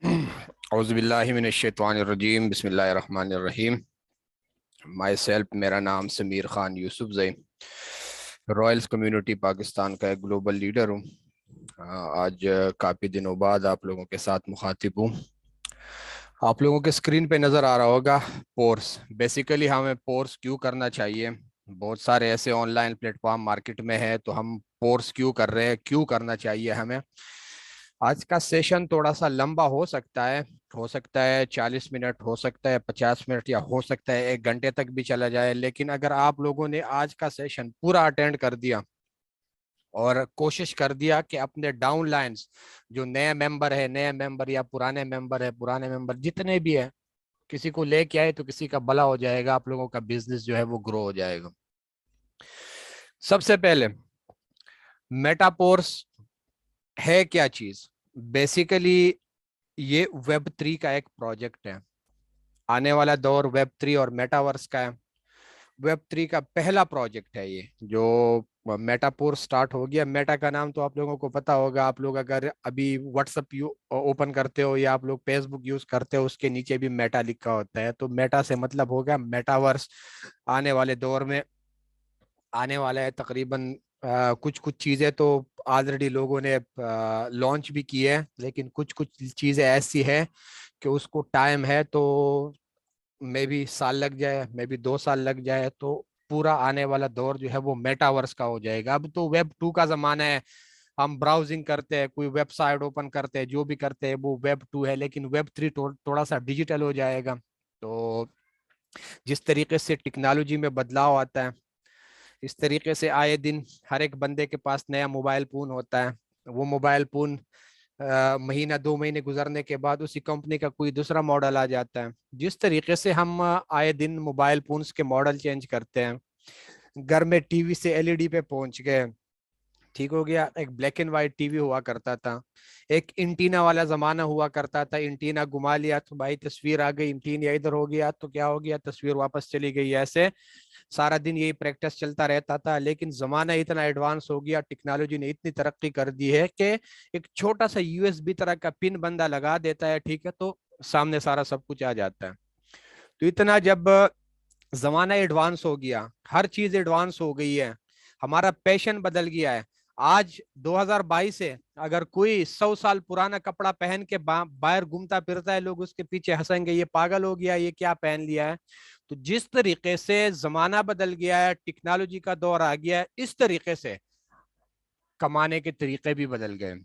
औज़ुबिल्लाहिमिनश्शैतानिर्रजीम बिस्मिल्लाहिर्रहमानिर्रहीम। My self, मेरा नाम समीर ख़ान यूसुफ ज़ई, रॉयल्स कम्युनिटी पाकिस्तान का एक ग्लोबल लीडर हूँ। आज काफ़ी दिनों बाद आप लोगों के साथ मुखातिब हूँ। आप लोगों के स्क्रीन पे नज़र आ रहा होगा पोर्स। बेसिकली हमें पोर्स क्यों करना चाहिए, बहुत सारे ऐसे ऑनलाइन प्लेटफॉर्म मार्केट में है, तो हम पोर्स क्यों कर रहे हैं, क्यों करना चाहिए हमें। आज का सेशन थोड़ा सा लंबा हो सकता है 40 मिनट, हो सकता है 50 मिनट, या हो सकता है 1 घंटे तक भी चला जाए। लेकिन अगर आप लोगों ने आज का सेशन पूरा अटेंड कर दिया और कोशिश कर दिया कि अपने डाउन लाइन्स, जो नए मेंबर या पुराने मेंबर जितने भी है, किसी को लेके आए तो किसी का भला हो जाएगा, आप लोगों का बिजनेस जो है वो ग्रो हो जाएगा। सबसे पहले, मेटापोर्स है क्या चीज। बेसिकली ये वेब 3 का एक प्रोजेक्ट है। आने वाला दौर वेब 3 और मेटावर्स का है। वेब 3 का पहला प्रोजेक्ट है ये, जो मेटापोर स्टार्ट हो गया। मेटा का नाम तो आप लोगों को पता होगा। आप लोग अगर अभी व्हाट्सअप ओपन करते हो या आप लोग फेसबुक यूज करते हो, उसके नीचे भी मेटा लिखा होता है। तो मेटा से मतलब हो गया मेटावर्स। आने वाले दौर में आने वाला है तकरीबन कुछ कुछ चीजें तो ऑलरेडी लोगों ने लॉन्च भी की है, लेकिन कुछ कुछ चीजें ऐसी है कि उसको टाइम है, तो मे भी साल लग जाए, मे भी 2 साल लग जाए, तो पूरा आने वाला दौर जो है वो मेटावर्स का हो जाएगा। अब तो वेब 2 का जमाना है। हम ब्राउजिंग करते हैं, कोई वेबसाइट ओपन करते हैं, जो भी करते हैं वो वेब 2 है। लेकिन वेब 3 थोड़ा सा डिजिटल हो जाएगा। तो जिस तरीके से टेक्नोलॉजी में बदलाव आता है, इस तरीके से आए दिन हर एक बंदे के पास नया मोबाइल फोन होता है। वो मोबाइल फोन महीना 2 महीने गुजरने के बाद उसी कंपनी का कोई दूसरा मॉडल आ जाता है। जिस तरीके से हम आए दिन मोबाइल फोन्स के मॉडल चेंज करते हैं, घर में टीवी से एलईडी पे पहुंच गए, ठीक हो गया। एक ब्लैक एंड व्हाइट टीवी हुआ करता था, एक इंटीना वाला जमाना हुआ करता था। इंटीना घुमा लिया तो भाई तस्वीर आ गई, इंटीना इधर हो गया तो क्या हो गया, तस्वीर वापस चली गई। ऐसे सारा दिन यही प्रैक्टिस चलता रहता था। लेकिन जमाना इतना एडवांस हो गया, टेक्नोलॉजी ने इतनी तरक्की कर दी है कि एक छोटा सा यूएसबी तरह का पिन बंदा लगा देता है, ठीक है, तो सामने सारा सब कुछ आ जाता है। तो इतना जब जमाना एडवांस हो गया, हर चीज एडवांस हो गई है, हमारा पैशन बदल गया है। आज 2022 है, अगर कोई 100 साल पुराना कपड़ा पहन के बाहर घूमता फिरता है, लोग उसके पीछे हंसेंगे, ये पागल हो गया, ये क्या पहन लिया है। तो जिस तरीके से जमाना बदल गया है, टेक्नोलॉजी का दौर आ गया है, इस तरीके से कमाने के तरीके भी बदल गए,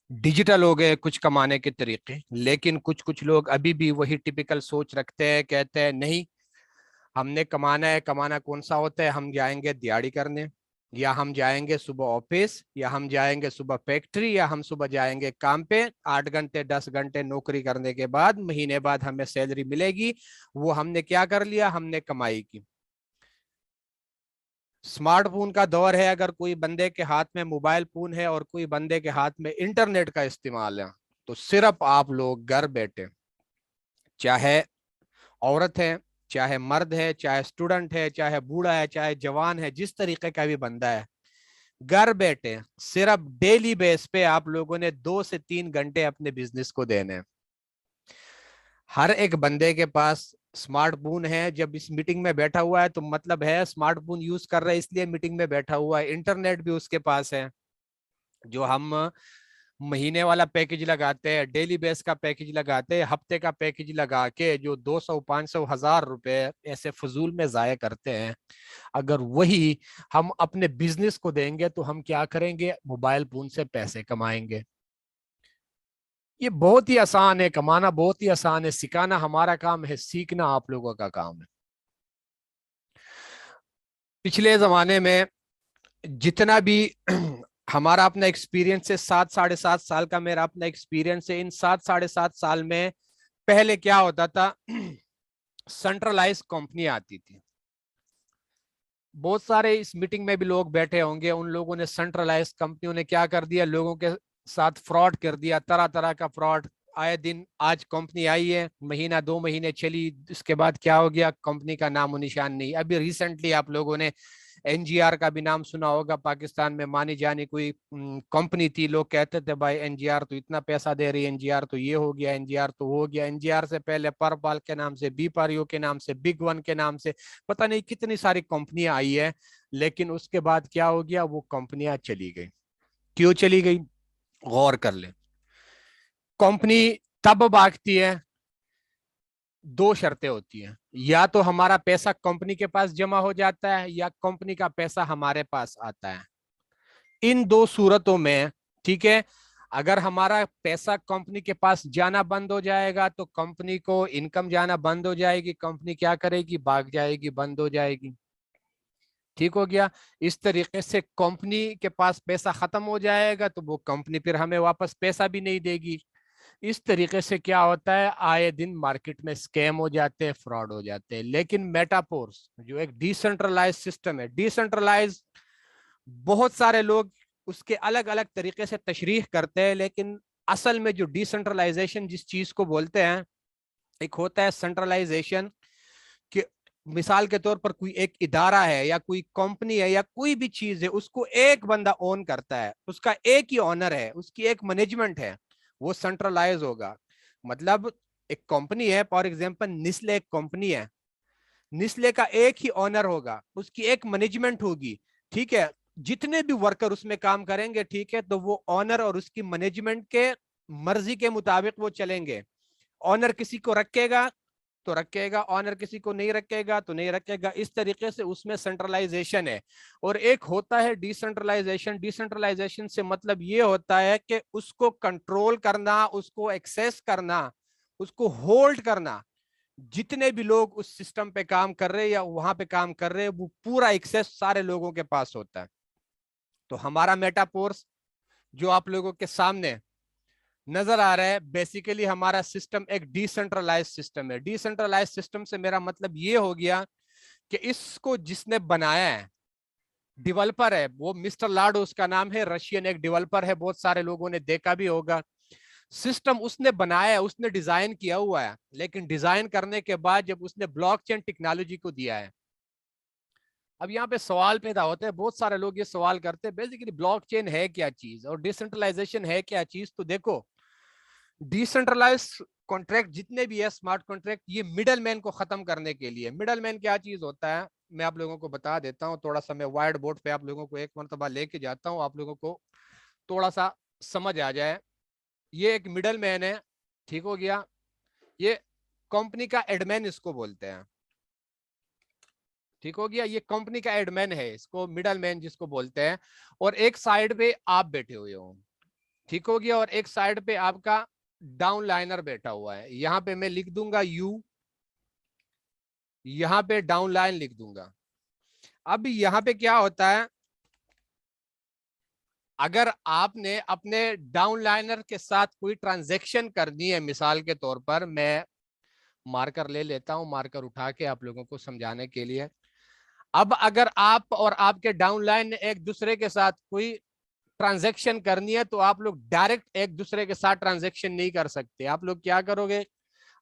डिजिटल हो गए कुछ कमाने के तरीके। लेकिन कुछ कुछ लोग अभी भी वही टिपिकल सोच रखते हैं, कहते हैं नहीं, हमने कमाना है। कमाना कौन सा होता है, हम जाएंगे दिहाड़ी करने, या हम जाएंगे सुबह ऑफिस, या हम जाएंगे सुबह फैक्ट्री, या हम सुबह जाएंगे काम पे, 8 घंटे 10 घंटे नौकरी करने के बाद महीने बाद हमें सैलरी मिलेगी। वो हमने क्या कर लिया, हमने कमाई की। स्मार्टफोन का दौर है। अगर कोई बंदे के हाथ में मोबाइल फोन है और कोई बंदे के हाथ में इंटरनेट का इस्तेमाल है, तो सिर्फ आप लोग घर बैठे, चाहे औरत है, चाहे मर्द है, चाहे स्टूडेंट है, चाहे बूढ़ा है, चाहे जवान है, जिस तरीके का भी बंदा है, घर बैठे सिर्फ डेली बेस पे आप लोगों ने 2 से 3 घंटे अपने बिजनेस को देने हैं। हर एक बंदे के पास स्मार्टफोन है। जब इस मीटिंग में बैठा हुआ है तो मतलब है स्मार्टफोन यूज कर रहा है, इसलिए मीटिंग में बैठा हुआ है। इंटरनेट भी उसके पास है। जो हम महीने वाला पैकेज लगाते हैं, डेली बेस का पैकेज लगाते हैं, हफ्ते का पैकेज लगा के जो 200 500 1000 रुपए ऐसे फजूल में जाया करते हैं, अगर वही हम अपने बिजनेस को देंगे तो हम क्या करेंगे, मोबाइल फोन से पैसे कमाएंगे। ये बहुत ही आसान है, कमाना बहुत ही आसान है, सिखाना हमारा काम है, सीखना आप लोगों का काम है। पिछले जमाने में जितना भी हमारा अपना एक्सपीरियंस है, 7 साढ़े 7 साल का मेरा अपना एक्सपीरियंस है। इन 7 साढ़े 7 साल में पहले क्या होता था, सेंट्रलाइज कंपनी आती थी। बहुत सारे इस मीटिंग में भी लोग बैठे होंगे, उन लोगों ने सेंट्रलाइज कंपनियों ने क्या कर दिया, लोगों के साथ फ्रॉड कर दिया, तरह तरह का फ्रॉड आए दिन। आज कंपनी आई है, महीना 2 महीने चली, इसके बाद क्या हो गया, कंपनी का नामो निशान नहीं। अभी रिसेंटली आप लोगों ने एनजीआर का भी नाम सुना होगा, पाकिस्तान में मानी जानी कोई कंपनी थी, लोग कहते थे भाई एनजीआर तो इतना पैसा दे रही है, एनजीआर तो ये हो गया, एनजीआर तो हो गया। एनजीआर से पहले परपाल के नाम से, बीपारियो के नाम से, बिग वन के नाम से पता नहीं कितनी सारी कंपनियां आई है, लेकिन उसके बाद क्या हो गया, वो कंपनियां चली गई। क्यों चली गई? गौर कर ले। कंपनी तब भागती है, दो शर्तें होती हैं, या तो हमारा पैसा कंपनी के पास जमा हो जाता है या कंपनी का पैसा हमारे पास आता है। इन दो सूरतों में, ठीक है, अगर हमारा पैसा कंपनी के पास जाना बंद हो जाएगा तो कंपनी को इनकम जाना बंद हो जाएगी, कंपनी क्या करेगी, भाग जाएगी, बंद हो जाएगी। ठीक हो गया। इस तरीके से कंपनी के पास पैसा खत्म हो जाएगा तो वो कंपनी फिर हमें वापस पैसा भी नहीं देगी। इस तरीके से क्या होता है, आए दिन मार्केट में स्कैम हो जाते हैं, फ्रॉड हो जाते हैं। लेकिन मेटापोर्स जो एक डिसेंट्रलाइज सिस्टम है, डिसेंट्रलाइज बहुत सारे लोग उसके अलग अलग तरीके से तशरीह करते हैं, लेकिन असल में जो डिसेंट्रलाइजेशन जिस चीज को बोलते हैं, एक होता है सेंट्रलाइजेशन, कि मिसाल के तौर पर कोई एक इदारा है या कोई कंपनी है या कोई भी चीज है, उसको एक बंदा ओन करता है, उसका एक ही ऑनर है, उसकी एक मैनेजमेंट है, वो सेंट्रलाइज होगा। मतलब एक कंपनी है, फॉर एग्जांपल निस्ले एक कंपनी है, निस्ले का एक ही ऑनर होगा, उसकी एक मैनेजमेंट होगी, ठीक है, जितने भी वर्कर उसमें काम करेंगे, ठीक है, तो वो ऑनर और उसकी मैनेजमेंट के मर्जी के मुताबिक वो चलेंगे। ऑनर किसी को रखेगा तो रखेगा, ऑनर किसी को नहीं रखेगा तो नहीं रखेगा। इस तरीके से उसमें सेंट्रलाइजेशन है। और एक होता है डिसेंट्रलाइजेशन। डिसेंट्रलाइजेशन से मतलब ये होता है कि उसको कंट्रोल करना, उसको एक्सेस करना, उसको होल्ड करना, जितने भी लोग उस सिस्टम पे काम कर रहे हैं या वहां पे काम कर रहे हैं, वो पूरा एक्सेस सारे लोगों के पास होता है। तो हमारा मेटापोर्स जो आप लोगों के सामने नजर आ रहा है, बेसिकली हमारा सिस्टम एक डिसेंट्रलाइज सिस्टम है। डिसेंट्रलाइज सिस्टम से मेरा मतलब ये हो गया कि इसको जिसने बनाया है, डेवलपर है, वो मिस्टर लाडो उसका नाम है, रशियन एक डेवलपर है, बहुत सारे लोगों ने देखा भी होगा। सिस्टम उसने बनाया है, उसने डिजाइन किया हुआ है, लेकिन डिजाइन करने के बाद जब उसने ब्लॉकचेन टेक्नोलॉजी को दिया है, अब यहाँ पे सवाल पैदा होते हैं, बहुत सारे लोग ये सवाल करते हैं बेसिकली ब्लॉकचेन है क्या चीज और डिसेंट्रलाइजेशन है क्या चीज। तो देखो, डिसेंट्रलाइज कॉन्ट्रैक्ट जितने भी है, स्मार्ट कॉन्ट्रैक्ट, ये मिडल मैन को खत्म करने के लिए। मिडल मैन क्या चीज होता है, मैं आप लोगों को बता देता हूँ, थोड़ा सा मैं वाइट बोर्ड पे आप लोगों को एक मरतबा लेके जाता हूँ, आप लोगों को थोड़ा सा समझ आ जाए। ये एक मिडल मैन है, ठीक हो गया, ये कंपनी का एडमिन इसको बोलते हैं, ठीक हो गया, ये कंपनी का एडमिन है, इसको मिडल मैन जिसको बोलते हैं। और एक साइड पे आप बैठे हुए हो, ठीक हो गया, और एक साइड पे आपका डाउन लाइनर बैठा हुआ है। यहां पे मैं लिख दूंगा यू, यहां पे डाउन लाइन लिख दूंगा। अब यहाँ पे क्या होता है, अगर आपने अपने डाउन लाइनर के साथ कोई ट्रांजैक्शन करनी है, मिसाल के तौर पर मैं मार्कर ले लेता हूं, मार्कर उठा के आप लोगों को समझाने के लिए। अब अगर आप और आपके डाउनलाइन ने एक दूसरे के साथ कोई ट्रांजैक्शन करनी है, तो आप लोग डायरेक्ट एक दूसरे के साथ ट्रांजैक्शन नहीं कर सकते। आप लोग क्या करोगे,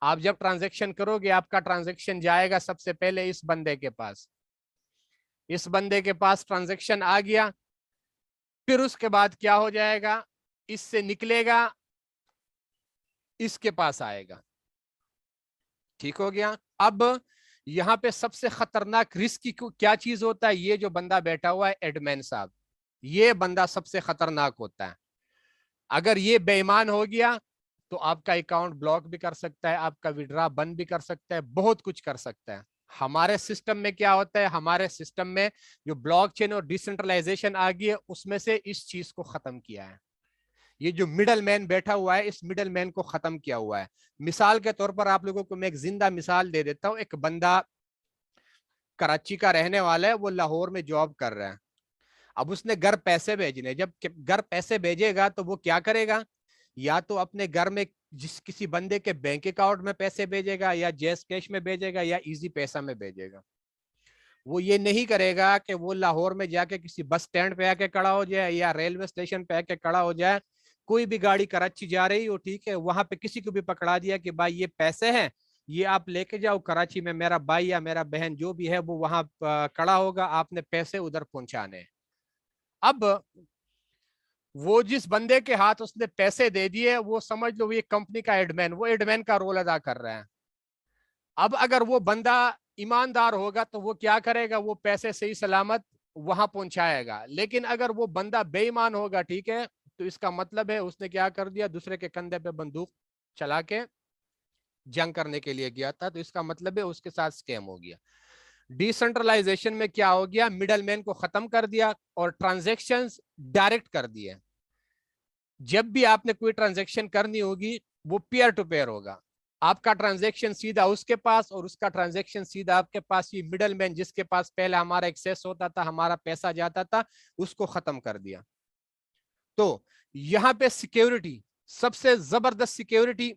आप जब ट्रांजैक्शन करोगे, आपका ट्रांजैक्शन जाएगा सबसे पहले इस बंदे के पास, इस बंदे के पास ट्रांजैक्शन आ गया, फिर उसके बाद क्या हो जाएगा, इससे निकलेगा, इसके पास आएगा, ठीक हो गया। अब यहाँ पे सबसे खतरनाक रिस्क की क्या चीज होता है, ये जो बंदा बैठा हुआ है एडमिन साहब, ये बंदा सबसे खतरनाक होता है। अगर ये बेईमान हो गया तो आपका अकाउंट ब्लॉक भी कर सकता है, आपका विड्रॉ बंद भी कर सकता है, बहुत कुछ कर सकता है। हमारे सिस्टम में क्या होता है, हमारे सिस्टम में जो ब्लॉकचेन और डिसेंट्रलाइजेशन आ गई है, उसमें से इस चीज को खत्म किया है। ये जो मिडल मैन बैठा हुआ है, इस मिडल मैन को खत्म किया हुआ है। मिसाल के तौर पर आप लोगों को मैं एक जिंदा मिसाल दे देता हूं। एक बंदा कराची का रहने वाला है, वो लाहौर में जॉब कर रहा है। अब उसने घर पैसे भेजने, जब घर पैसे भेजेगा तो वो क्या करेगा, या तो अपने घर में जिस किसी बंदे के बैंक अकाउंट में पैसे भेजेगा, या जैस कैश में भेजेगा, या इजी पैसा में भेजेगा। वो ये नहीं करेगा कि वो लाहौर में जाके किसी बस स्टैंड पे आके खड़ा हो जाए या रेलवे स्टेशन पे आके खड़ा हो जाए, कोई भी गाड़ी कराची जा रही हो, ठीक है, वहां पे किसी को भी पकड़ा दिया कि भाई ये पैसे हैं, ये आप लेके जाओ कराची में, मेरा भाई या मेरा बहन जो भी है वो वहां खड़ा होगा, आपने पैसे उधर पहुंचाने हैं। अब वो जिस बंदे के हाथ उसने पैसे दे दिए, वो समझ लो ये कंपनी का एडमैन, वो एडमैन का रोल अदा कर रहा है। अब अगर वो बंदा ईमानदार होगा तो वो क्या करेगा, वो पैसे सही सलामत वहां पहुंचाएगा। लेकिन अगर वो बंदा बेईमान होगा, ठीक है, तो इसका मतलब है उसने क्या कर दिया, दूसरे के कंधे पे बंदूक चला के जंग करने के लिए गया था, तो इसका मतलब है उसके साथ स्कैम हो गया। डिसेंट्रलाइजेशन में क्या हो गया, मिडलमैन को खत्म कर दिया और ट्रांजैक्शंस डायरेक्ट कर दिए। जब भी आपने कोई ट्रांजैक्शन करनी होगी वो पीयर टू पेयर होगा, आपका ट्रांजैक्शन सीधा उसके पास और उसका ट्रांजैक्शन सीधा आपके पास। ये मिडलमैन जिसके पास पहले हमारा एक्सेस होता था, हमारा पैसा जाता था, उसको खत्म कर दिया। तो यहां पे सिक्योरिटी, सबसे जबरदस्त सिक्योरिटी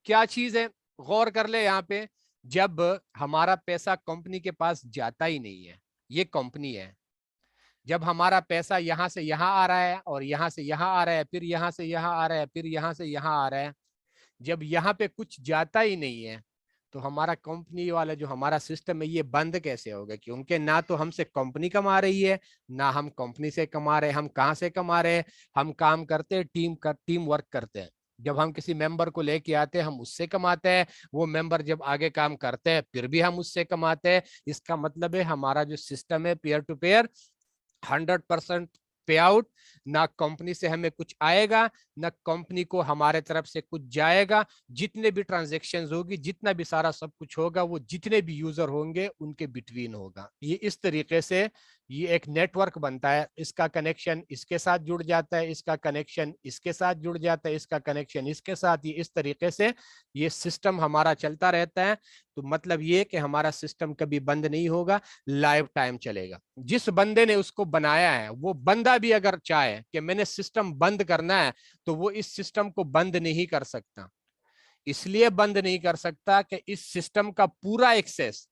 क्या चीज है, गौर कर ले यहां पे। जब हमारा पैसा कंपनी के पास जाता ही नहीं है, ये कंपनी है, जब हमारा पैसा यहां से यहां आ रहा है और यहां से यहां आ रहा है, फिर यहां से यहां आ रहा है, फिर यहां से यहां आ रहा है, जब यहाँ पे कुछ जाता ही नहीं है, तो हमारा कंपनी वाला जो हमारा सिस्टम है ये बंद कैसे होगा? क्योंकि ना तो हमसे कंपनी कमा रही है, ना हम कंपनी से कमा रहे हैं। हम कहाँ से कमा रहे हैं? हम काम करते हैं, टीम वर्क करते हैं। जब हम किसी मेंबर को लेके आते हैं हम उससे कमाते हैं, वो मेंबर जब आगे काम करते हैं फिर भी हम उससे कमाते हैं। इसका मतलब है हमारा जो सिस्टम है पीयर टू पेयर, 100% पे आउट। ना कंपनी से हमें कुछ आएगा, ना कंपनी को हमारे तरफ से कुछ जाएगा। जितने भी ट्रांजेक्शन होगी, जितना भी सारा सब कुछ होगा, वो जितने भी यूजर होंगे उनके बिटवीन होगा। ये इस तरीके से ये एक नेटवर्क बनता है। इसका कनेक्शन इसके साथ जुड़ जाता है, इसका कनेक्शन इसके साथ जुड़ जाता है, इसका कनेक्शन इसके साथ। ये इस तरीके से ये सिस्टम हमारा चलता रहता है। तो मतलब ये कि हमारा सिस्टम कभी बंद नहीं होगा, लाइव टाइम चलेगा। जिस बंदे ने उसको बनाया है वो बंदा भी अगर चाहे कि मैंने सिस्टम बंद करना है, तो वो इस सिस्टम को बंद नहीं कर सकता। इसलिए बंद नहीं कर सकता कि इस सिस्टम का पूरा एक्सेस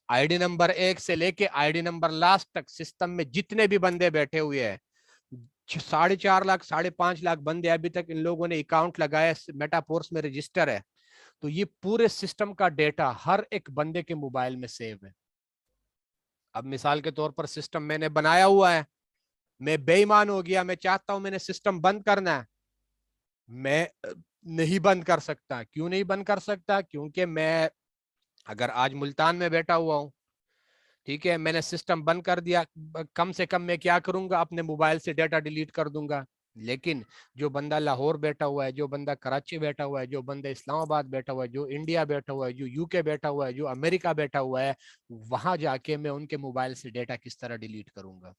आईडी नंबर 1 से लेके आईडी नंबर लास्ट तक, सिस्टम में जितने भी बंदे बैठे हुए हैं, 4.5 लाख 5.5 लाख बंदे अभी तक इन लोगों ने अकाउंट लगाया, मेटाफोर्स में रजिस्टर है। तो ये पूरे सिस्टम का डेटा हर एक बंदे के मोबाइल में सेव है। अब मिसाल के तौर पर सिस्टम मैंने बनाया हुआ है, मैं बेईमान हो गया, मैं चाहता हूं मैंने सिस्टम बंद करना है, मैं नहीं बंद कर सकता। क्यों नहीं बंद कर सकता? क्योंकि मैं अगर आज मुल्तान में बैठा हुआ हूं, ठीक है, मैंने सिस्टम बंद कर दिया, कम से कम मैं क्या करूंगा, अपने मोबाइल से डाटा डिलीट कर दूंगा। लेकिन जो बंदा लाहौर बैठा हुआ है, जो बंदा कराची बैठा हुआ है, जो बंदा इस्लामाबाद बैठा हुआ है, जो इंडिया बैठा हुआ है, जो यूके बैठा हुआ है, जो अमेरिका बैठा हुआ है, वहां जाके मैं उनके मोबाइल से डाटा किस तरह डिलीट करूंगा?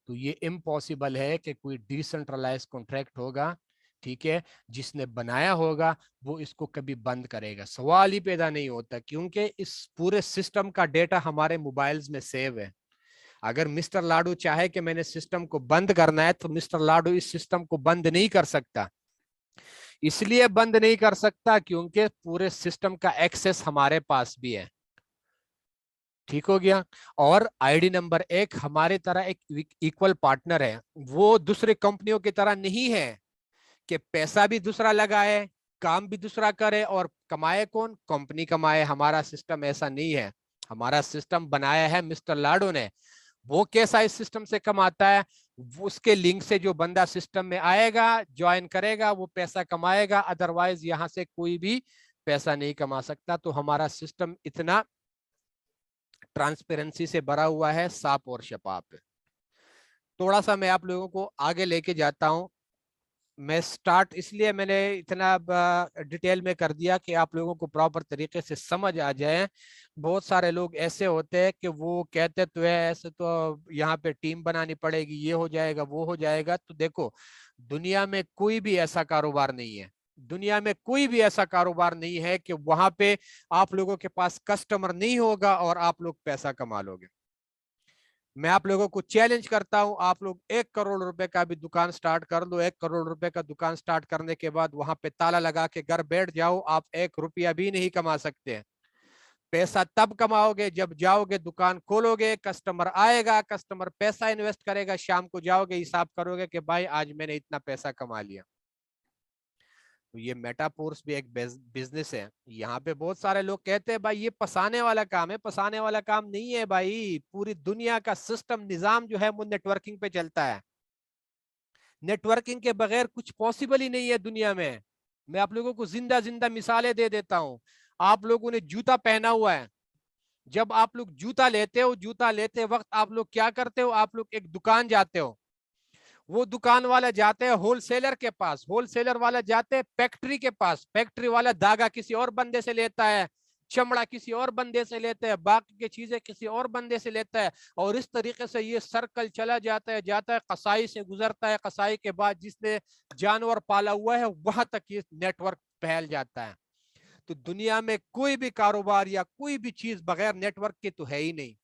तो ये इम्पॉसिबल है कि कोई डिसेंट्रलाइज कॉन्ट्रैक्ट होगा, ठीक है, जिसने बनाया होगा वो इसको कभी बंद करेगा, सवाल ही पैदा नहीं होता। क्योंकि इस पूरे सिस्टम का डेटा हमारे मोबाइल्स में सेव है। अगर मिस्टर लाडू चाहे कि मैंने सिस्टम को बंद करना है, तो मिस्टर लाडू इस सिस्टम को बंद नहीं कर सकता। इसलिए बंद नहीं कर सकता क्योंकि पूरे सिस्टम का एक्सेस हमारे पास भी है। ठीक हो गया। और आईडी नंबर 1 हमारे तरह एक इक्वल पार्टनर है, वो दूसरे कंपनियों की तरह नहीं है कि पैसा भी दूसरा लगाए, काम भी दूसरा करे और कमाए कौन? कंपनी कमाए। हमारा सिस्टम ऐसा नहीं है। हमारा सिस्टम बनाया है मिस्टर लाडो ने। वो कैसा इस सिस्टम से कमाता है? वो उसके लिंक से जो बंदा सिस्टम में आएगा, ज्वाइन करेगा, वो पैसा कमाएगा, अदरवाइज यहां से कोई भी पैसा नहीं कमा सकता। तो हमारा सिस्टम इतना ट्रांसपेरेंसी से भरा हुआ है, साफ और शफाफ है। थोड़ा सा मैं आप लोगों को आगे लेके जाता हूं। मैं स्टार्ट इसलिए मैंने इतना डिटेल में कर दिया कि आप लोगों को प्रॉपर तरीके से समझ आ जाए। बहुत सारे लोग ऐसे होते हैं कि वो कहते तो है ऐसे, तो यहाँ पे टीम बनानी पड़ेगी, ये हो जाएगा, वो हो जाएगा। तो देखो, दुनिया में कोई भी ऐसा कारोबार नहीं है, दुनिया में कोई भी ऐसा कारोबार नहीं है कि वहां पे आप लोगों के पास कस्टमर नहीं होगा और आप लोग पैसा कमा लोगे। मैं आप लोगों को चैलेंज करता हूं, आप लोग 1 करोड़ रुपए का भी दुकान स्टार्ट कर लो। 1 करोड़ रुपए का दुकान स्टार्ट करने के बाद वहां पे ताला लगा के घर बैठ जाओ, आप 1 रुपया भी नहीं कमा सकते हैं। पैसा तब कमाओगे जब जाओगे, दुकान खोलोगे, कस्टमर आएगा, कस्टमर पैसा इन्वेस्ट करेगा, शाम को जाओगे, हिसाब करोगे कि भाई आज मैंने इतना पैसा कमा लिया। तो ये मेटापोर्स भी एक बिजनेस है। यहाँ पे बहुत सारे लोग कहते हैं भाई ये फंसाने वाला काम है, फंसाने वाला काम नहीं है भाई। पूरी दुनिया का सिस्टम निजाम जो है वो नेटवर्किंग पे चलता है। नेटवर्किंग के बगैर कुछ पॉसिबल ही नहीं है दुनिया में। मैं आप लोगों को जिंदा जिंदा मिसालें दे देता हूं। आप लोगों ने जूता पहना हुआ है, जब आप लोग जूता लेते हो, जूता लेते वक्त आप लोग क्या करते हो, आप लोग एक दुकान जाते हो, वो दुकान वाला जाते हैं होलसेलर के पास, होलसेलर वाला जाते हैं फैक्ट्री के पास, फैक्ट्री वाला धागा किसी और बंदे से लेता है, चमड़ा किसी और बंदे से लेते हैं, बाकी की चीजें किसी और बंदे से लेता है, और इस तरीके से ये सर्कल चला जाता है कसाई से गुजरता है, कसाई के बाद जिसने जानवर पाला हुआ है वहां तक ये नेटवर्क फैल जाता है। तो दुनिया में कोई भी कारोबार या कोई भी चीज बगैर नेटवर्क के तो है ही नहीं।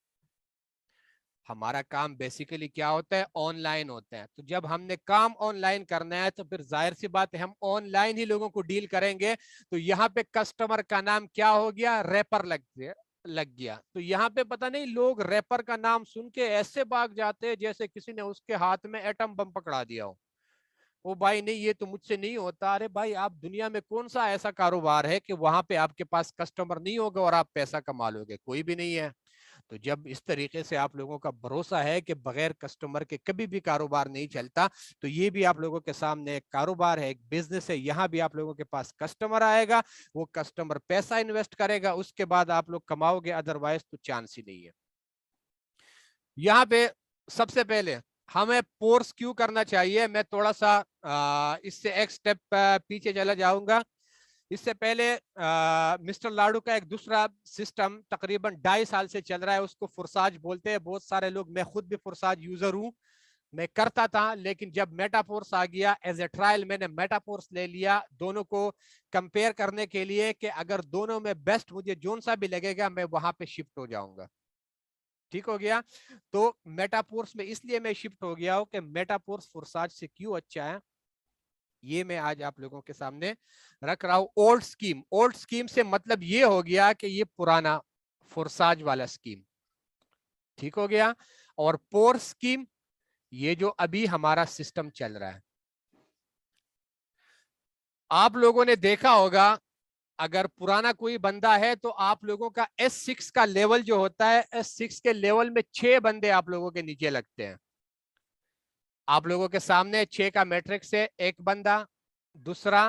हमारा काम बेसिकली क्या होता है, ऑनलाइन होता है। तो जब हमने काम ऑनलाइन करना है तो फिर जाहिर सी बात है हम ऑनलाइन ही लोगों को डील करेंगे। तो यहाँ पे कस्टमर का नाम क्या हो गया, रैपर लग गया। तो यहाँ पे पता नहीं लोग रैपर का नाम सुन के ऐसे भाग जाते हैं जैसे किसी ने उसके हाथ में एटम बम पकड़ा दिया हो। ओ भाई नहीं ये तो मुझसे नहीं होता। अरे भाई आप दुनिया में कौन सा ऐसा कारोबार है कि वहां पे आपके पास कस्टमर नहीं होगा और आप पैसा कमा लोगे, कोई भी नहीं है। तो जब इस तरीके से आप लोगों का भरोसा है कि बगैर कस्टमर के कभी भी कारोबार नहीं चलता, तो ये भी आप लोगों के सामने एक कारोबार है, एक बिजनेस है। यहाँ भी आप लोगों के पास कस्टमर आएगा, वो कस्टमर पैसा इन्वेस्ट करेगा, उसके बाद आप लोग कमाओगे, अदरवाइज तो चांस ही नहीं है। यहाँ पे सबसे पहले हमें पोर्स क्यों करना चाहिए, मैं थोड़ा सा इससे एक स्टेप पीछे चला जाऊंगा। इससे पहले मिस्टर लाडू का एक दूसरा सिस्टम तकरीबन 2.5 साल से चल रहा है, उसको फुरसाज बोलते हैं बहुत सारे लोग। मैं खुद भी फुरसाज यूजर हूं, मैं करता था, लेकिन जब मेटाफोर्स आ गया एज ए ट्रायल मैंने मेटाफोर्स ले लिया, दोनों को कंपेयर करने के लिए कि अगर दोनों में बेस्ट मुझे जोन सा भी लगेगा मैं वहां पे शिफ्ट हो जाऊंगा। ठीक हो गया। तो मेटाफोर्स में इसलिए मैं शिफ्ट हो गया हूं कि मेटाफोर्स फुरसाज से क्यों अच्छा है, ये मैं आज आप लोगों के सामने रख रहा हूं। ओल्ड स्कीम, ओल्ड स्कीम से मतलब ये हो गया कि ये पुराना फुरसाज वाला स्कीम, ठीक हो गया। और पोर स्कीम, ये जो अभी हमारा सिस्टम चल रहा है। आप लोगों ने देखा होगा अगर पुराना कोई बंदा है तो आप लोगों का S6 का लेवल जो होता है, S6 के लेवल में 6 बंदे आप लोगों के नीचे लगते हैं। आप लोगों के सामने 6 का मैट्रिक्स है, एक बंदा, दूसरा,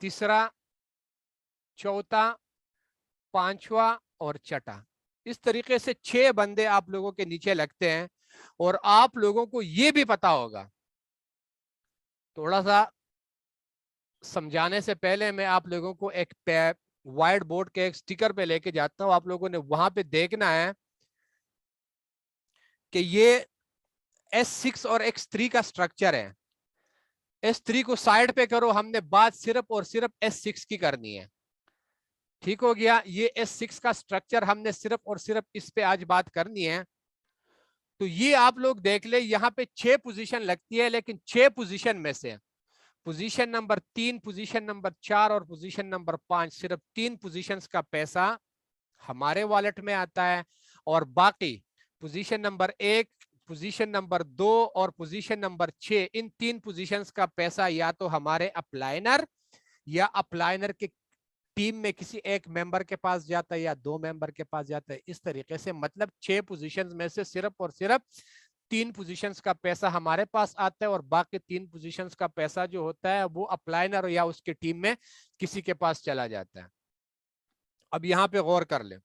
तीसरा, चौथा, पांचवा और छठा। इस तरीके से 6 बंदे आप लोगों के नीचे लगते हैं। और आप लोगों को यह भी पता होगा, थोड़ा सा समझाने से पहले मैं आप लोगों को एक व्हाइट बोर्ड के एक स्टिकर पे लेके जाता हूं। आप लोगों ने वहां पे देखना है कि ये S6 और X3 का स्ट्रक्चर है। S3 को साइड पे करो, हमने बात सिर्फ और सिर्फ S6 की करनी है। ठीक हो गया। ये S6 का स्ट्रक्चर हमने सिर्फ और सिर्फ इस पे आज बात करनी है। तो ये आप लोग देख ले, यहाँ पे 6 पोजीशन लगती है, लेकिन 6 पोजीशन में से पोजीशन नंबर 3, पोजीशन नंबर 4 और पोजीशन नंबर 5, सिर्फ 3 पोजीशंस का पैसा हमारे वॉलेट में आता है। और बाकी पोजीशन नंबर 1, पोजीशन नंबर 2 और पोजीशन नंबर 6, इन 3 पोजीशंस का पैसा या तो हमारे अपलाइनर या अपलाइनर के टीम में किसी एक मेंबर के पास जाता है या 2 मेंबर के पास जाता है। इस तरीके से मतलब 6 पोजीशंस में से सिर्फ और सिर्फ 3 पोजीशंस का पैसा हमारे पास आता है, और बाकी 3 पोजीशंस का पैसा जो होता है वो अपलाइनर या उसके टीम में किसी के पास चला जाता है। अब यहां पे गौर कर ले,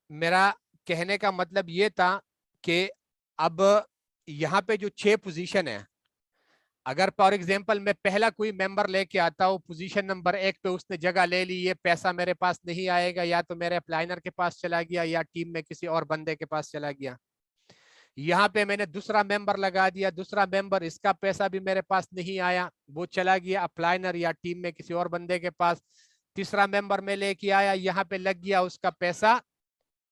मेरा कहने का मतलब ये था कि अब यहाँ पे जो 6 पोजीशन है, अगर फॉर एग्जांपल मैं पहला कोई मेंबर लेके आता हूँ, पोजीशन नंबर 1 पे उसने जगह ले ली, ये पैसा मेरे पास नहीं आएगा, या तो मेरे अप्लाइनर के पास चला गया या टीम में किसी और बंदे के पास चला गया। यहाँ पे मैंने दूसरा मेंबर लगा दिया, दूसरा मेंबर, इसका पैसा भी मेरे पास नहीं आया, वो चला गया अप्लाइनर या टीम में किसी और बंदे के पास। तीसरा मेंबर मैं लेके आया, यहाँ पे लग गया, उसका पैसा